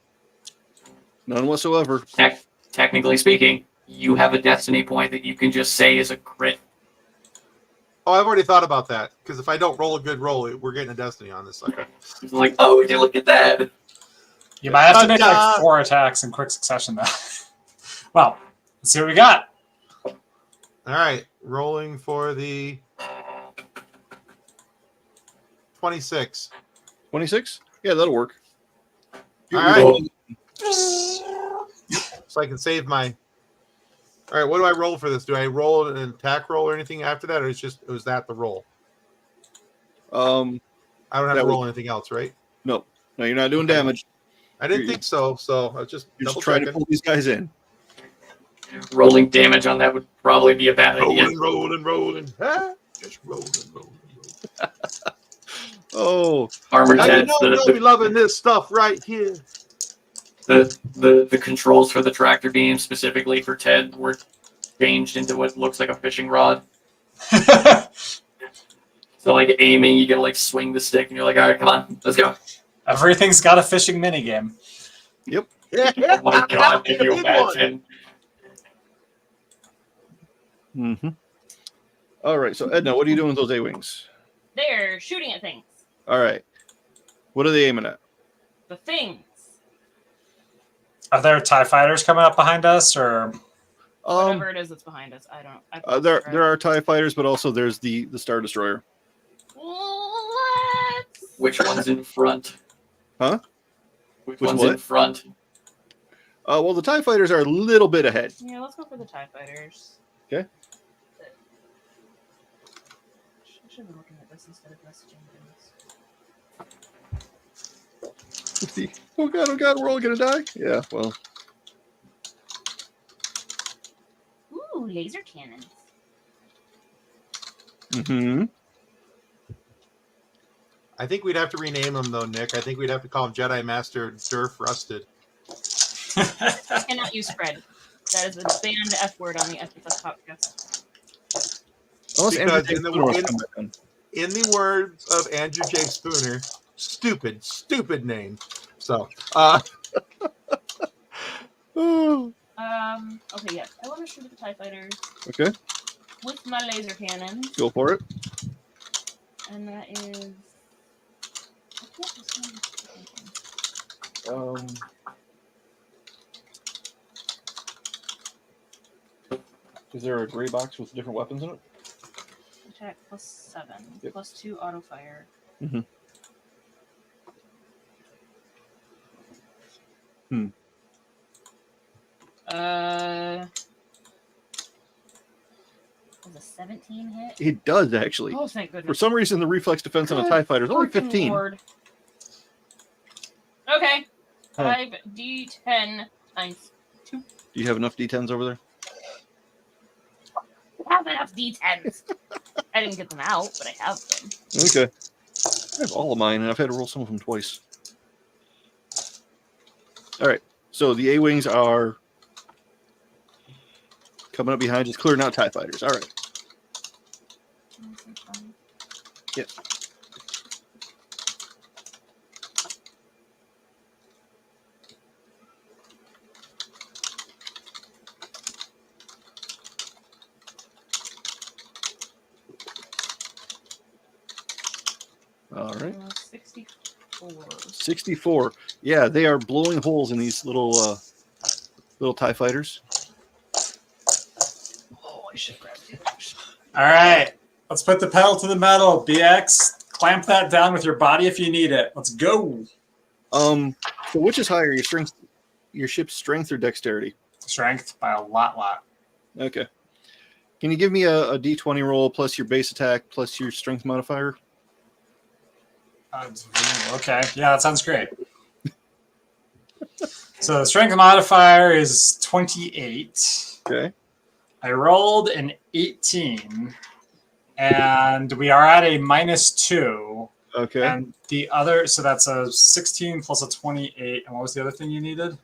None whatsoever. Technically speaking, you have a destiny point that you can just say is a crit. Oh, I've already thought about that because if I don't roll a good roll, we're getting a destiny on this sucker. It's like, oh, would you look at that? You might have to make like Ta-da! 4 attacks in quick succession, though. Well, let's see what we got. All right, rolling for the 26. 26? Yeah, that'll work. All right, Oh, so I can save my. All right, what do I roll for this? Do I roll an attack roll or anything after that, or was that the roll? Um, I don't have That to roll was- anything else, right? no, you're not doing Okay. damage. I didn't You're- think so. So I was just You're just double trying to checking. pull these guys in. rolling damage on that would probably be a bad idea. Rolling. Ah, just rolling. Oh, Armor Now you Ted, know you'll be loving this stuff right here. the controls for the tractor beam specifically for Ted were changed into what looks like a fishing rod. So like aiming, you gotta like swing the stick, and you're like, all right, come on, let's go. Everything's got a fishing minigame. Yeah, Oh my that god, would be can a you big one. imagine? mm-hmm. All right. So Edna, what are you doing with those A-wings? They're shooting at things. All right. What are they aiming at? The things. Are there TIE fighters coming up behind us, or Whatever it is that's behind us. I don't. There are TIE fighters, but also there's the Star Destroyer. What? Which one's in front? Huh? Which Which one's what? in front? Well, the TIE fighters are a little bit ahead. Yeah, let's go for the TIE fighters. Okay. I should be looking at this instead of messaging things. Oh god, we're all gonna die. Yeah. Well. Ooh, laser cannons. Mm-hmm. I think we'd have to rename them though, Nick. I think we'd have to call him Jedi Master Durf Rusted. I cannot use Fred. That is a banned F word on the FFS podcast. Unless Andrew Because J. in the- Spooner wants in- to come back in. In the words of Andrew J. Spooner, stupid name. So, Oh, Okay, yes. I want to shoot at the TIE fighters okay, with my laser cannon. go for it. And that is. What is Is there a gray box with different weapons in it? Attack plus 7, Yep. plus 2 auto fire. Mhm. Was a 17 hit? It does actually. Oh, thank For goodness. some reason, the reflex defense on a TIE fighter is only Freaking 15. Lord. Okay. Huh. 5d10 times. Do you have enough D10s over there? I have enough d10s. I didn't get them out, but I have them. Okay. I have all of mine, and I've had to roll some of them twice. All right. So the A-wings are coming up behind, just clearing out TIE fighters. All right. Yep. All right. 64. 64. Yeah, they are blowing holes in these little TIE fighters. Oh, I should grab the others. all right? Let's put the pedal to the metal. BX, clamp that down with your body if you need it. Let's go. So which is higher, your ship's strength or dexterity? Strength by a lot. Okay. Can you give me a D20 roll plus your base attack plus your strength modifier? Okay, yeah, that sounds great. So the strength modifier is 28. Okay. I rolled an 18, and we are at a -2. Okay. And the other, so that's a 16 plus a 28. And what was the other thing you needed?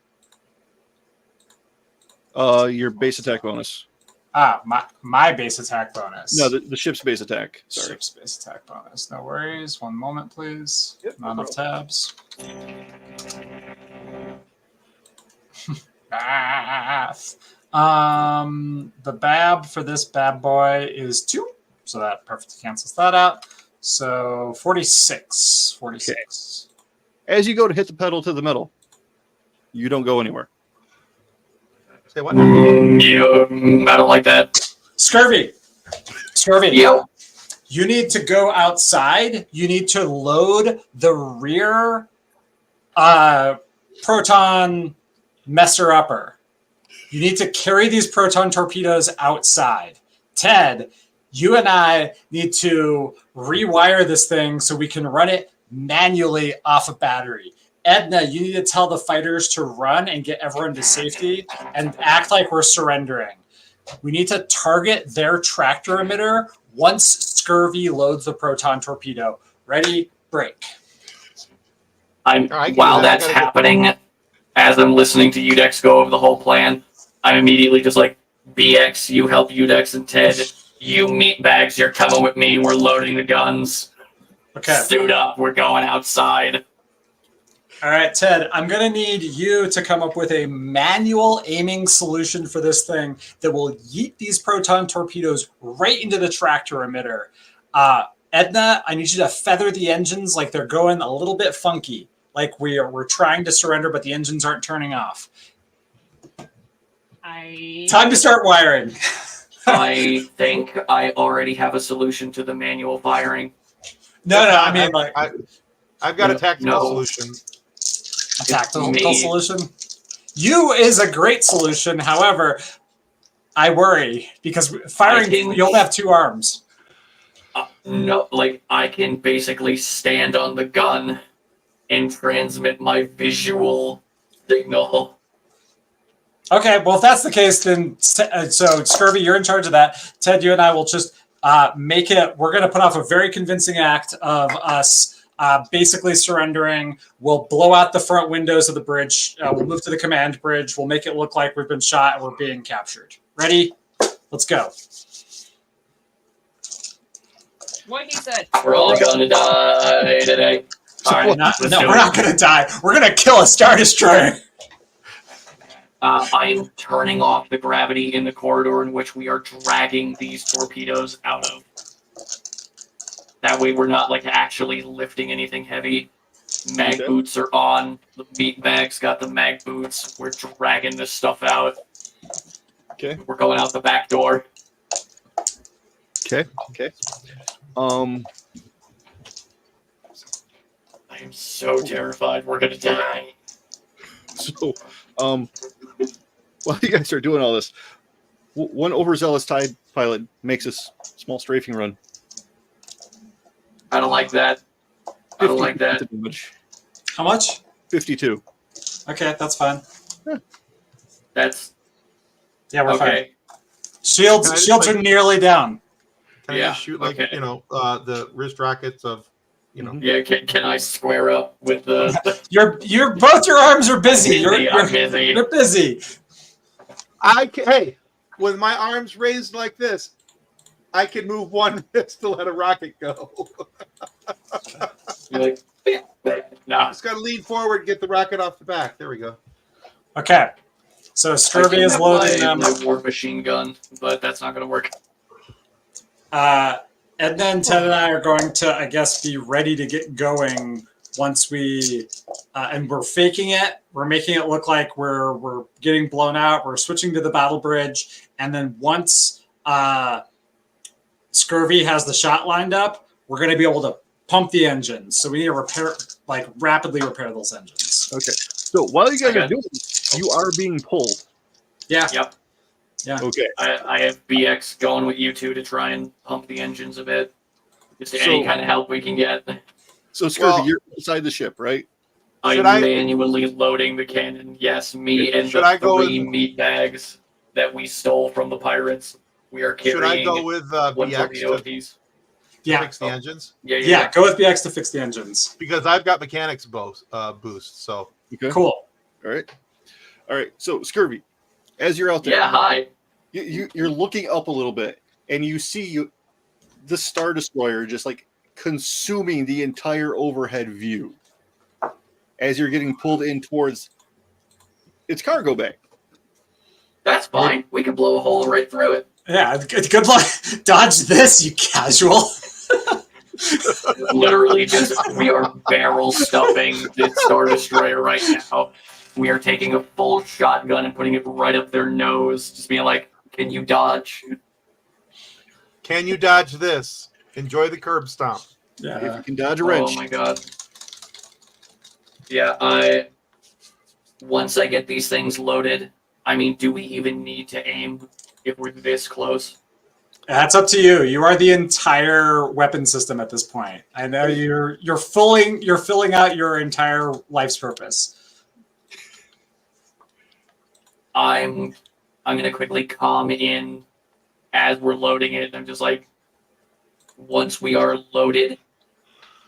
Your base attack bonus. Ah, my base attack bonus. No, the ship's base attack. Sorry. Ship's base attack bonus. No worries. One moment, please. Yep, Not no enough tabs. Math. The BAB for this bad boy is 2. So that perfectly cancels that out. So 46. 46. As you go to hit the pedal to the metal, you don't go anywhere. Say what? I don't like that. Scurvy. Yep. You need to go outside. You need to load the rear proton messer-upper. You need to carry these proton torpedoes outside. Ted, you and I need to rewire this thing so we can run it manually off a battery. Edna, you need to tell the fighters to run and get everyone to safety and act like we're surrendering. We need to target their tractor emitter once Scurvy loads the proton torpedo. Ready, break. While that's happening, as I'm listening to Udex go over the whole plan, I'm immediately just like, BX, you help Udex and Ted. You meatbags, you're coming with me. We're loading the guns. Okay. Suit up. We're going outside. All right, Ted, I'm going to need you to come up with a manual aiming solution for this thing that will yeet these proton torpedoes right into the tractor emitter. Edna, I need you to feather the engines like they're going a little bit funky, like we're trying to surrender, but the engines aren't turning off. Time to start wiring. I think I already have a solution to the manual firing. No, I mean, like, I've got a tactical solution. A tactical solution? You is a great solution. However, I worry because firing, you only have 2 arms. No, like, I can basically stand on the gun and transmit my visual signal. Okay, well, if that's the case, then so Scurvy, you're in charge of that. Ted, you and I will just make it. We're going to put off a very convincing act of us basically surrendering. We'll blow out the front windows of the bridge. We'll move to the command bridge. We'll make it look like we've been shot and we're being captured. Ready? Let's go. What he said. We're all going to die today. All right, we're not going to die. We're going to kill a Star Destroyer. I am turning off the gravity in the corridor in which we are dragging these torpedoes out of. That way we're not like actually lifting anything heavy. Mag boots are on. The meat bag's got the mag boots. We're dragging this stuff out. Okay. We're going out the back door. Okay. I am so terrified we're gonna die. So, while you guys are doing all this, one overzealous TIE pilot makes a small strafing run. I don't like that. I don't like that. How much? 52. Okay, that's fine. That's we're okay. fine. Shields are nearly down. Can I just shoot the wrist rockets of, Yeah, can I square up with the? You're both your arms are busy. I'm busy. You're busy. Hey, with my arms raised like this, I can move one wrist to let a rocket go. You're like, no. Just got to lean forward, get the rocket off the back. There we go. Okay. So Scurvy is loading them. My war machine gun, but that's not going to work. And then Ted and I are going to, I guess, be ready to get going once we, and we're faking it. We're making it look like we're getting blown out. We're switching to the battle bridge. And then once Scurvy has the shot lined up, we're going to be able to pump the engines. So we need to rapidly repair those engines. Okay. So while you guys are doing this, you are being pulled. Yeah. Yep. Yeah. Okay. I have BX going with you two to try and pump the engines a bit. Just any kind of help we can get. So Scurvy, you're inside the ship, right? I'm manually loading the cannon. Yes, me and the 3 meat bags that we stole from the pirates. We are carrying. Should I go with BX to fix the engines? Yeah, go with BX to fix the engines. Because I've got mechanics boost, so. Okay. Cool. All right. So Scurvy, as you're out there, hi. You're looking up a little bit, and you see the Star Destroyer just like consuming the entire overhead view as you're getting pulled in towards its cargo bay. That's fine. We can blow a hole right through it. Yeah, good luck. Dodge this, you casual. Literally, just we are barrel stuffing the Star Destroyer right now. We are taking a full shotgun and putting it right up their nose, just being like, "Can you dodge?" Can you dodge this? Enjoy the curb stomp. If Yeah. you can dodge a wrench. Oh my god. Yeah, once I get these things loaded, I mean, do we even need to aim if we're this close? That's up to you. You are the entire weapon system at this point. I know you're filling out your entire life's purpose. I'm gonna quickly calm in as we're loading it. I'm just like, once we are loaded,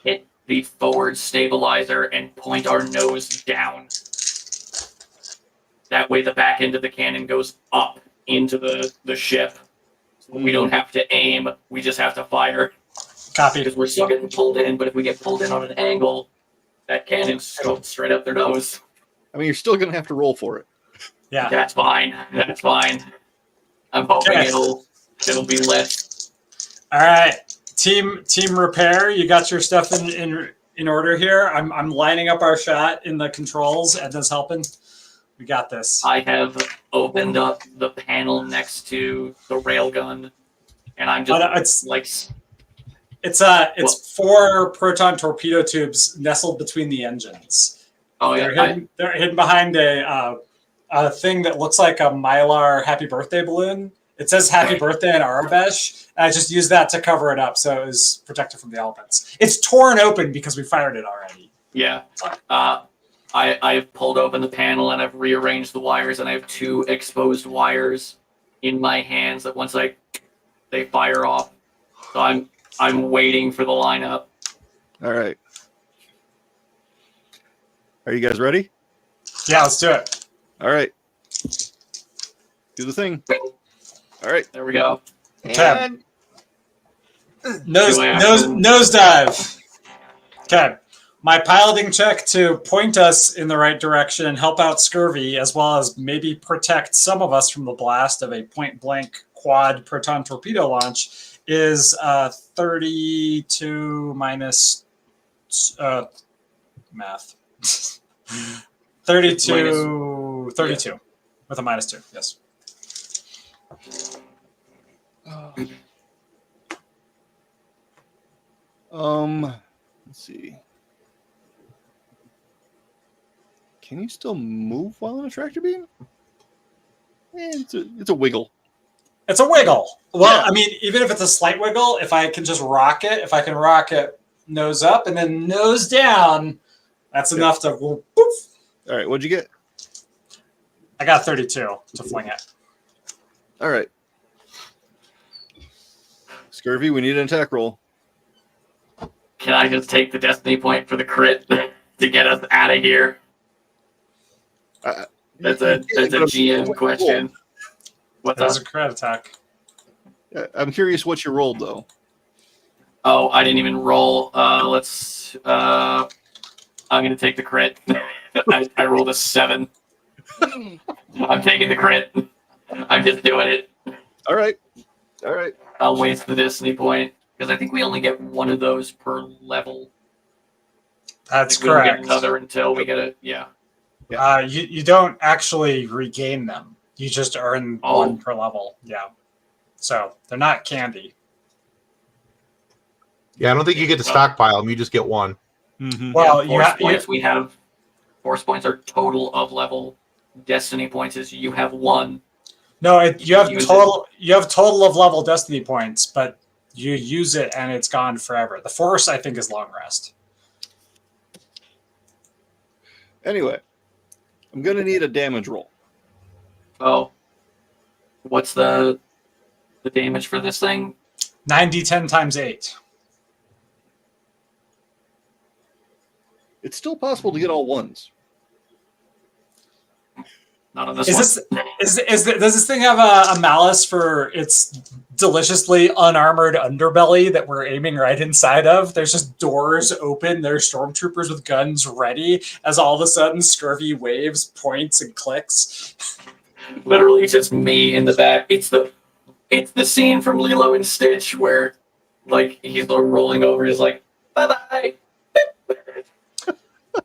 hit the forward stabilizer and point our nose down. That way the back end of the cannon goes up into the ship. So we don't have to aim, we just have to fire. Copy. Because we're still getting pulled in, but if we get pulled in on an angle, that cannon's goes straight up their nose. I mean, you're still going to have to roll for it. Yeah. That's fine. That's fine. I'm hoping Okay. it'll be less. All right. Team repair. You got your stuff in order here. I'm lining up our shot in the controls. Edna's helping. We got this. I have opened up the panel next to the railgun, and I'm just It's 4 proton torpedo tubes nestled between the engines. Oh yeah, They're hidden behind a thing that looks like a Mylar happy birthday balloon. It says happy birthday in Arabesh, and I just used that to cover it up so it was protected from the elements. It's torn open because we fired it already. yeah. I've pulled open the panel and I've rearranged the wires, and I have 2 exposed wires in my hands that once they fire off. So I'm waiting for the lineup. All right. Are you guys ready? Yeah, let's do it. All right. Do the thing. All right. There we go. Okay. Nosedive. Okay. My piloting check to point us in the right direction and help out Scurvy, as well as maybe protect some of us from the blast of a point-blank quad proton torpedo launch, is 32 minus math. 32 with a -2. Yes. Let's see. Can you still move while on a tractor beam? It's a wiggle. It's a wiggle. Well, Yeah. I mean, even if it's a slight wiggle, if I can just rock it, if I can rock it nose up and then nose down, that's enough to poof. All right. What'd you get? I got 32 to fling it. All right. Scurvy, we need an attack roll. Can I just take the destiny point for the crit to get us out of here? That's a GM question. What's That was up? a crit attack. I'm curious what you rolled though. Oh, I didn't even roll. I'm gonna take the crit. I rolled a 7. I'm taking the crit. I'm just doing it. All right. All right. I'll waste the destiny point because I think we only get one of those per level. That's We don't get correct. another until we get it. Yeah. You don't actually regain them. You just earn one per level. Yeah. So they're not candy. Yeah, I don't think you get to stockpile them. You just get one. Mm-hmm. Well, Force points we have. Force points are total of level. Destiny points is you have 1. No, you have use total. You have total of level destiny points, but you use it and it's gone forever. The force, I think, is long rest. Anyway, I'm gonna need a damage roll. Oh, what's the damage for this thing? 9d10 times 8. It's still possible to get all ones. Not on this Is one. this does this thing have a malice for its deliciously unarmored underbelly that we're aiming right inside of? There's just doors open. There's stormtroopers with guns ready as all of a sudden Scurvy waves, points, and clicks. Literally just me in the back. It's the It's the scene from Lilo and Stitch where, like, he's rolling over. He's like, bye bye.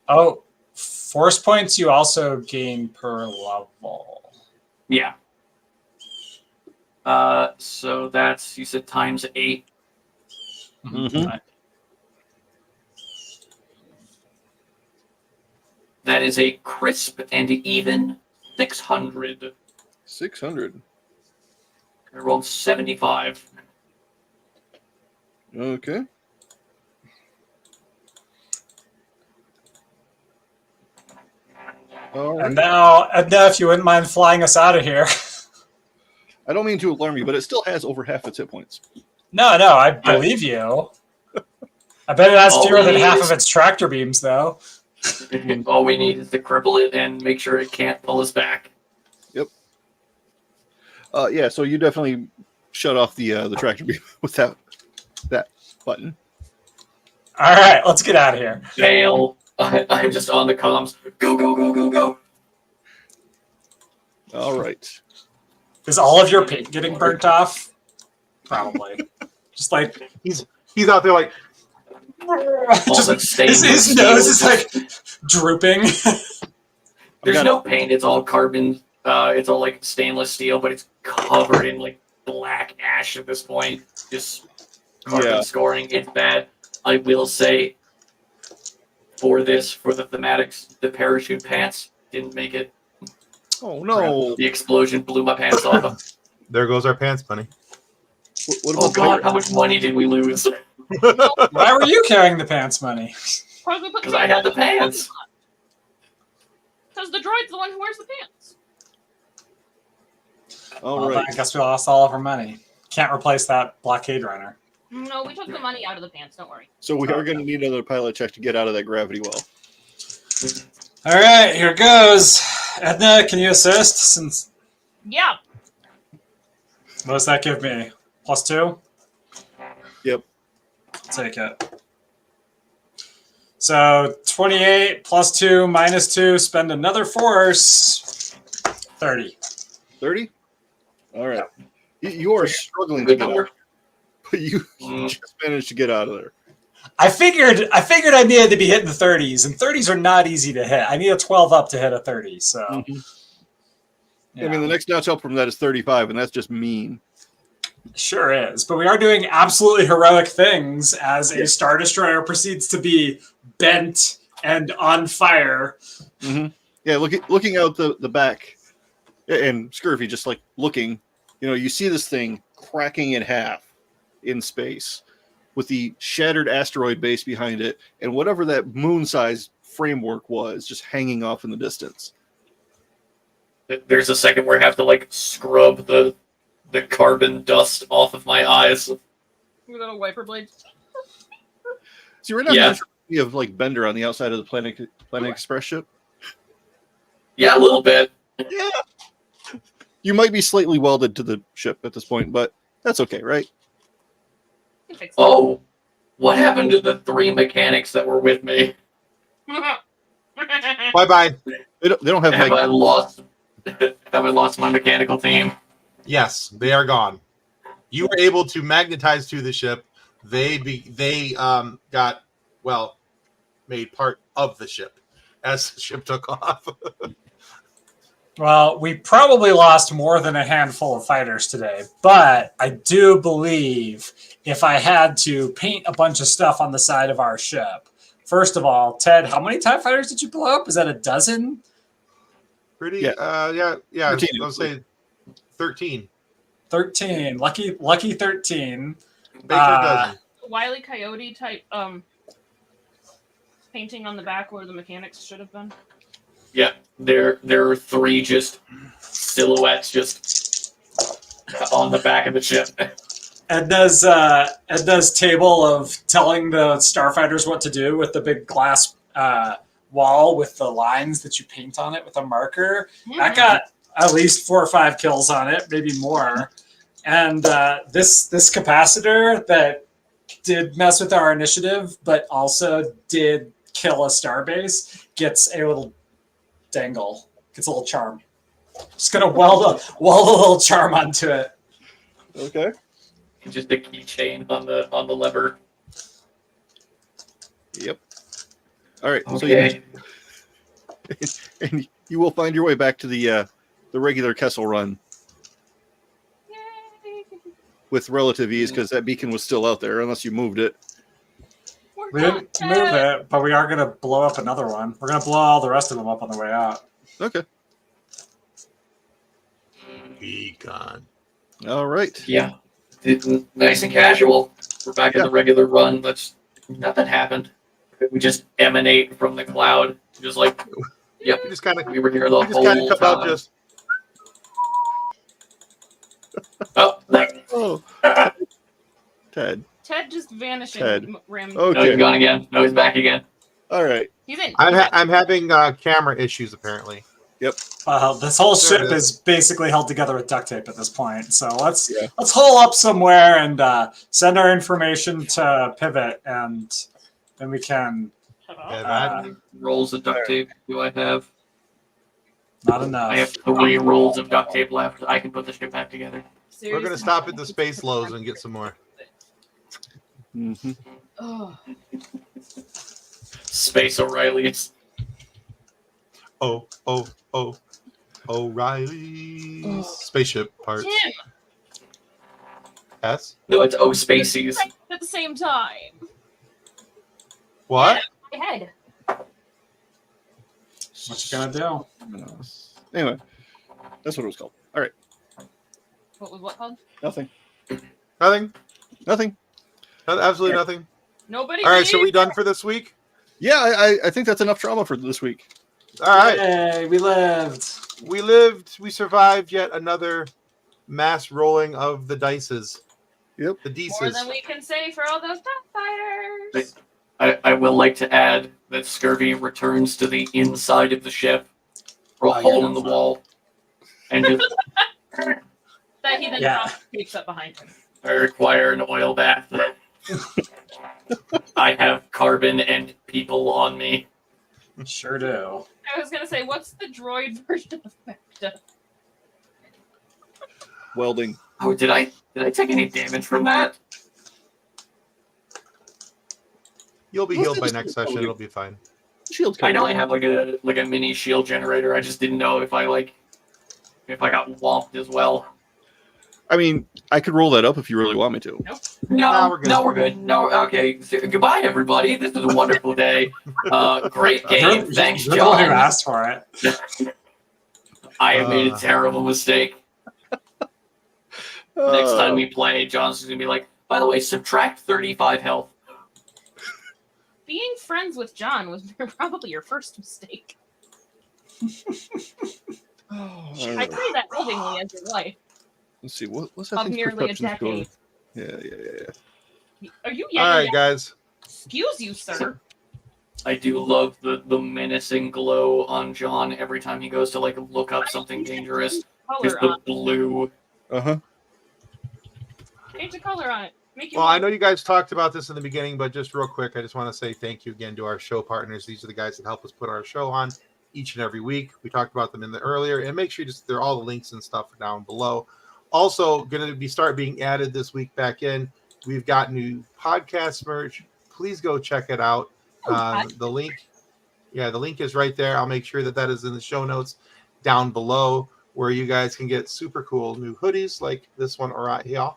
Oh, force points you also gain per level. Yeah. So that's, you said times 8. Mhm. That is a crisp and even 600. 600. I rolled 75. Okay. All right. And now, Edna, if you wouldn't mind flying us out of here. I don't mean to alarm you, but it still has over half its hit points. No, I believe you. I bet it has All fewer we than need half is- of its tractor beams, though. All we need is to cripple it and make sure it can't pull us back. Yeah, so you definitely shut off the tractor beam with that button. All right, let's get out of here. Fail. I'm just on the comms. Go, go, go, go, go. All right. Is all of your paint getting burnt off? Probably. Just like He's out there like, just that stainless his nose is steel. like drooping. There's no paint. It's all carbon. It's all like stainless steel, but it's covered in like black ash at this point. Just carbon scoring. It's bad. I will say, for the thematics, the parachute pants didn't make it. Oh no! The explosion blew my pants off. there goes our pants, bunny. What Oh about god, how much money did we lose? Why were you carrying the pants money? Because I had the pants. Because the droid's the one who wears the pants. All Well, right. I guess we lost all of our money. Can't replace that blockade runner. No, we took the money out of the pants. Don't worry. So we are going to need another pilot check to get out of that gravity well. All right, here goes. Edna, can you assist? Since Yeah. what does that give me? +2? Yep. I'll take it. So 28 +2 -2. Spend another force. 30. 30? All right. You are struggling to Good get out, number. but you just managed to get out of there. I figured I needed to be hitting the 30s, and 30s are not easy to hit. I need a 12 up to hit a 30. So, I mean, the next notch up from that is 35, and that's just mean. sure is. But we are doing absolutely heroic things as a Star Destroyer proceeds to be bent and on fire. Mm-hmm. Yeah, looking out the back, and Scurvy just like looking, you see this thing cracking in half in space with the shattered asteroid base behind it, and whatever that moon-sized framework was just hanging off in the distance. There's a second where I have to like scrub the carbon dust off of my eyes. With little wiper blades. So right now, Yeah. you have like Bender on the outside of the Planet Express ship. Yeah, a little bit. Yeah. You might be slightly welded to the ship at this point, but that's okay, right? You fix it. Oh, what happened to the 3 mechanics that were with me? Bye-bye. They don't have Have like I lost? Have I lost my mechanical team? Yes, they are gone. You were able to magnetize to the ship. They got made part of the ship as the ship took off. Well, we probably lost more than a handful of fighters today, but I do believe if I had to paint a bunch of stuff on the side of our ship, first of all, Ted, how many TIE fighters did you blow up? Is that a dozen? Pretty, Yeah. yeah. 13. I'll say 13. 13. Lucky 13. Baker dozen. Wile E. Coyote type painting on the back where the mechanics should have been. Yeah, there are 3 just silhouettes just on the back of the ship. Edna's table of telling the starfighters what to do with the big glass wall with the lines that you paint on it with a marker. That got at least 4 or 5 kills on it, maybe more. And this capacitor that did mess with our initiative, but also did kill a starbase, gets a little dangle, gets a little charm. Just gonna weld a little charm onto it. Okay. Just a keychain on the lever. Yep. All right. Okay. And you will find your way back to the regular Kessel run Yay! with relative ease because that beacon was still out there unless you moved it. We're We didn't not move dead. it, but we are going to blow up another one. We're going to blow all the rest of them up on the way out. Okay. Pecan. All right. Yeah. Nice and casual. We're back in Yeah. the regular run. Nothing happened. We just emanate from the cloud. Just like, yep, We just kind of we were here the come whole out time. just. Oh, Oh, Ted. Ted just vanishing. Ted. Ram. no, he's Okay. gone again. No, he's back again. All right. He's in. I'm having camera issues apparently. This whole There it ship is basically held together with duct tape at this point. So let's hole up somewhere and send our information to Pivot, and then we can. Rolls of duct tape do I have? Not enough. I have 3 rolls of duct tape left. I can put the ship back together. We're gonna stop at the space lows and get some more. Mm-hmm. Oh. Space O'Reilly's. Oh, O'Reilly's spaceship parts. Tim, Yes. No, it's O Spacies. at the same time. What? My head. What you gonna do? Anyway, that's what it was called. All right. What was what called? Nothing. Nothing. Nothing. Absolutely nothing. Nobody. All right. So we leave? done for this week? Yeah, I think that's enough trauma for this week. All right. Yay, we lived. We lived. We survived yet another mass rolling of the dices. Yep. The More dices. than we can say for all those TIE fighters. I will like to add that Scurvy returns to the inside of the ship through a Oh, hole yeah, in the that's wall and just That he then Yeah. takes up behind him. I require an oil bath. I have carbon and people on me. Sure do. I was gonna say, what's the droid version of Becta? Welding. Oh, did I take any damage from that? You'll be Let's healed by just next keep session. going. It'll be fine. Shield. I know I have like a mini shield generator. I just didn't know if I got whomped as well. I mean, I could roll that up if you really want me to. Nah, we're good. No, we're good. No, okay. So, goodbye, everybody. This was a wonderful day. Great game. Thanks, You're the one who John. asked for it. I have made a terrible mistake. Next time we play, John's gonna be like, by the way, subtract 35 health. Being friends with John was probably your first mistake. I say that lovingly as your wife. Let's see. What's that Of thing's nearly a perception score? decade. Yeah. Are you All yelling? right, guys. Excuse you, sir. I do love the menacing glow on John every time he goes to like look up something dangerous. Just Color the on. blue. Uh-huh. Change the color on it. Make it Well, I know you guys talked about this in the beginning, but just real quick, I just want to say thank you again to our show partners. These are the guys that help us put our show on each and every week. We talked about them in the earlier, and make sure they're all the links and stuff are down below. Also, going to start being added this week back in. We've got new podcast merch. Please go check it out. The link is right there. I'll make sure that is in the show notes down below, where you guys can get super cool new hoodies like this one right here.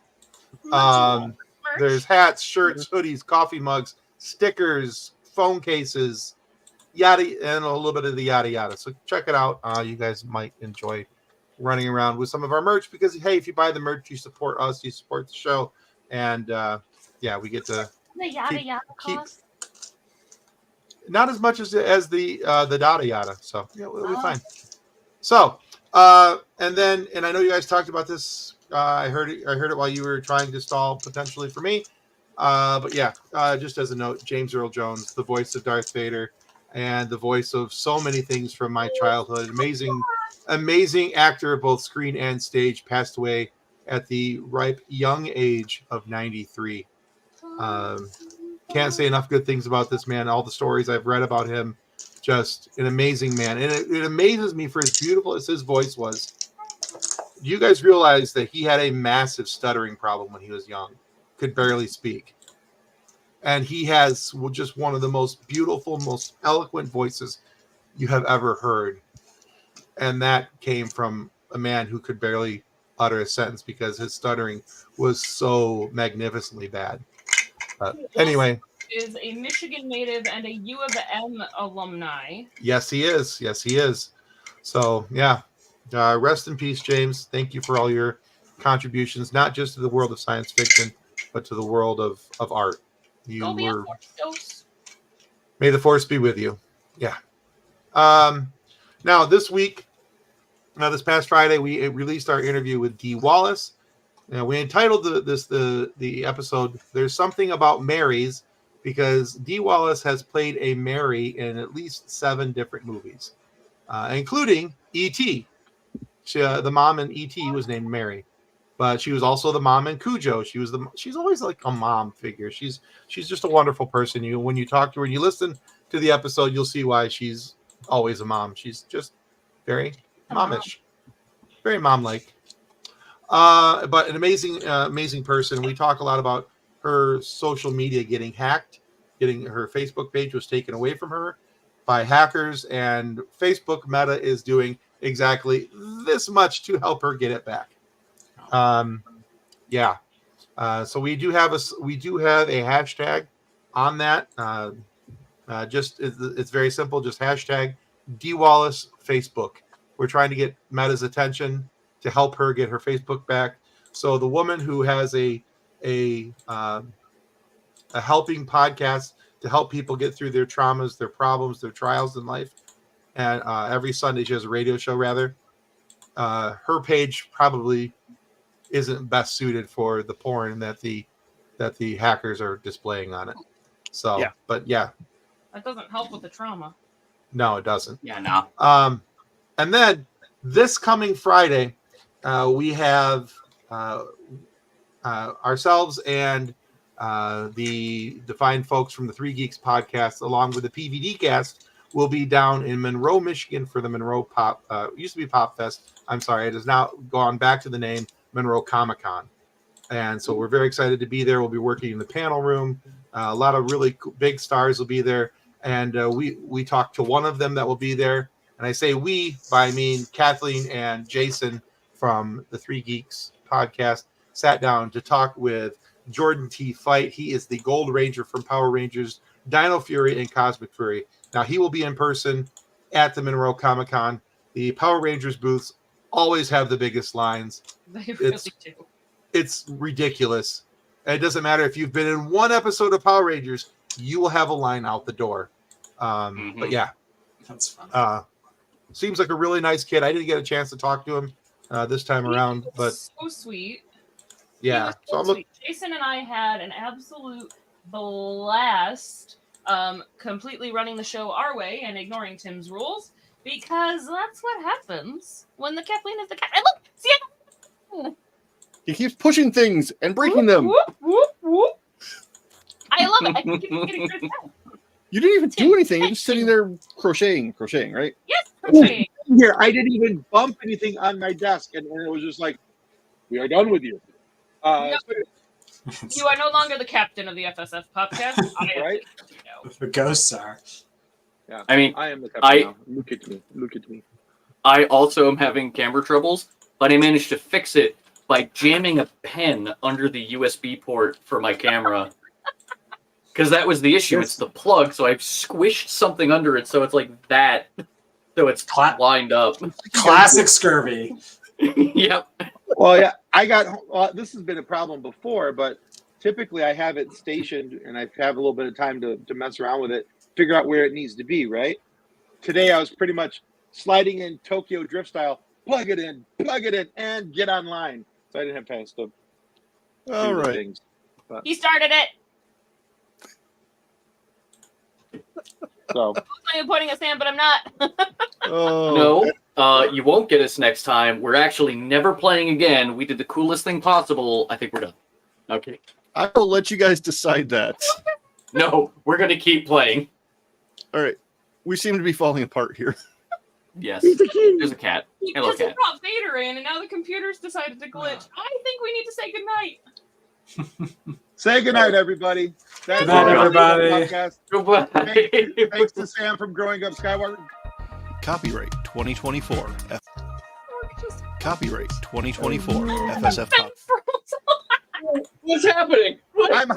There's hats, shirts, hoodies, coffee mugs, stickers, phone cases, yada, and a little bit of the yada yada. So check it out. You guys might enjoy running around with some of our merch because, hey, if you buy the merch, you support us, you support the show, and we get to the yada yada keep cost. not as much as the yada yada. So yeah, we'll be fine. So and I know you guys talked about this. I heard it while you were trying to stall potentially for me. But yeah, just as a note, James Earl Jones, the voice of Darth Vader and the voice of so many things from my childhood. Amazing actor, both screen and stage, passed away at the ripe young age of 93. Can't say enough good things about this man. All the stories I've read about him, just an amazing man. And it amazes me for as beautiful as his voice was. Do you guys realize that he had a massive stuttering problem when he was young? Could barely speak. And he has just one of the most beautiful, most eloquent voices you have ever heard. And that came from a man who could barely utter a sentence because his stuttering was so magnificently bad. Anyway. Is a Michigan native and a U of M alumni. Yes, he is. Yes, he is. So, yeah. Rest in peace, James. Thank you for all your contributions, not just to the world of science fiction, but to the world of art. You were. May the force be with you. Yeah. Now, this week, this past Friday, we released our interview with Dee Wallace. We entitled the episode "There's Something About Marys," because Dee Wallace has played a Mary in at least 7 different movies, including E.T. The mom in E.T. was named Mary, but she was also the mom in Cujo. She's always like a mom figure. She's just a wonderful person. When you talk to her and you listen to the episode, you'll see why she's always a mom. She's just very momish, very mom-like. But an amazing person. We talk a lot about her social media getting hacked, getting her Facebook page was taken away from her by hackers, and Facebook Meta is doing exactly this much to help her get it back. So we do have a hashtag on that. It's very simple. Just hashtag Dee Wallace Facebook. We're trying to get Meta's attention to help her get her Facebook back. So the woman who has a helping podcast to help people get through their traumas, their problems, their trials in life, and every Sunday she has a radio show. Rather, her page probably isn't best suited for the porn that the hackers are displaying on it. So, yeah. But yeah, that doesn't help with the trauma. No, it doesn't. Yeah, no. And then this coming Friday, we have ourselves and the fine folks from the Three Geeks podcast, along with the PVD cast, will be down in Monroe, Michigan for the Monroe Pop. It used to be Pop Fest. I'm sorry, it has now gone back to the name Monroe Comic Con. And so we're very excited to be there. We'll be working in the panel room. A lot of really big stars will be there. And we talked to one of them that will be there. And I say we, by I mean Kathleen and Jason from the Three Geeks podcast sat down to talk with Jordan T. Fight. He is the Gold Ranger from Power Rangers, Dino Fury, and Cosmic Fury. Now, he will be in person at the Monroe Comic Con. The Power Rangers booths always have the biggest lines. They really do. It's ridiculous. And it doesn't matter if you've been in one episode of Power Rangers, you will have a line out the door. But yeah. That's fun. Seems like a really nice kid. I didn't get a chance to talk to him this time around, but so sweet. Yeah. So sweet. Jason and I had an absolute blast completely running the show our way and ignoring Tim's rules, because that's what happens when the Kathleen is the cat. And look, see it? He keeps pushing things and breaking them. Whoop, whoop, whoop. I love it. I think it's getting good at. You didn't even do anything. You're just sitting there crocheting, right? Yes, crocheting. Here, I didn't even bump anything on my desk, and it was just like, we are done with you. No. You are no longer the captain of the FSF podcast. Right? The ghosts are. Yeah. I mean, I am the captain now. Look at me. Look at me. I also am having camera troubles, but I managed to fix it by jamming a pen under the USB port for my camera. Because that was the issue. It's the plug, so I've squished something under it, so it's like that. So it's lined up. Classic scurvy. Yep. Well, yeah, this has been a problem before, but typically I have it stationed and I have a little bit of time to mess around with it, figure out where it needs to be, right? Today I was pretty much sliding in Tokyo Drift style, plug it in, and get online. So I didn't have time to All right. things. But, He started it. so I'm pointing at Sam, but I'm not. Oh. No, you won't get us next time. We're actually never playing again. We did the coolest thing possible. I think we're done. Okay. I will let you guys decide that. No, we're going to keep playing. All right. We seem to be falling apart here. Yes. He's a key. There's a cat. Hello, Because he cat. brought Vader in, and now the computers decided to glitch. I think we need to say goodnight. Say goodnight, everybody. That's Good night, our everybody. podcast. Goodbye. Thanks to Sam from Growing Up Skywalker. Copyright 2024. Or just Copyright 2024. FSF Pop. What's happening? What? I'm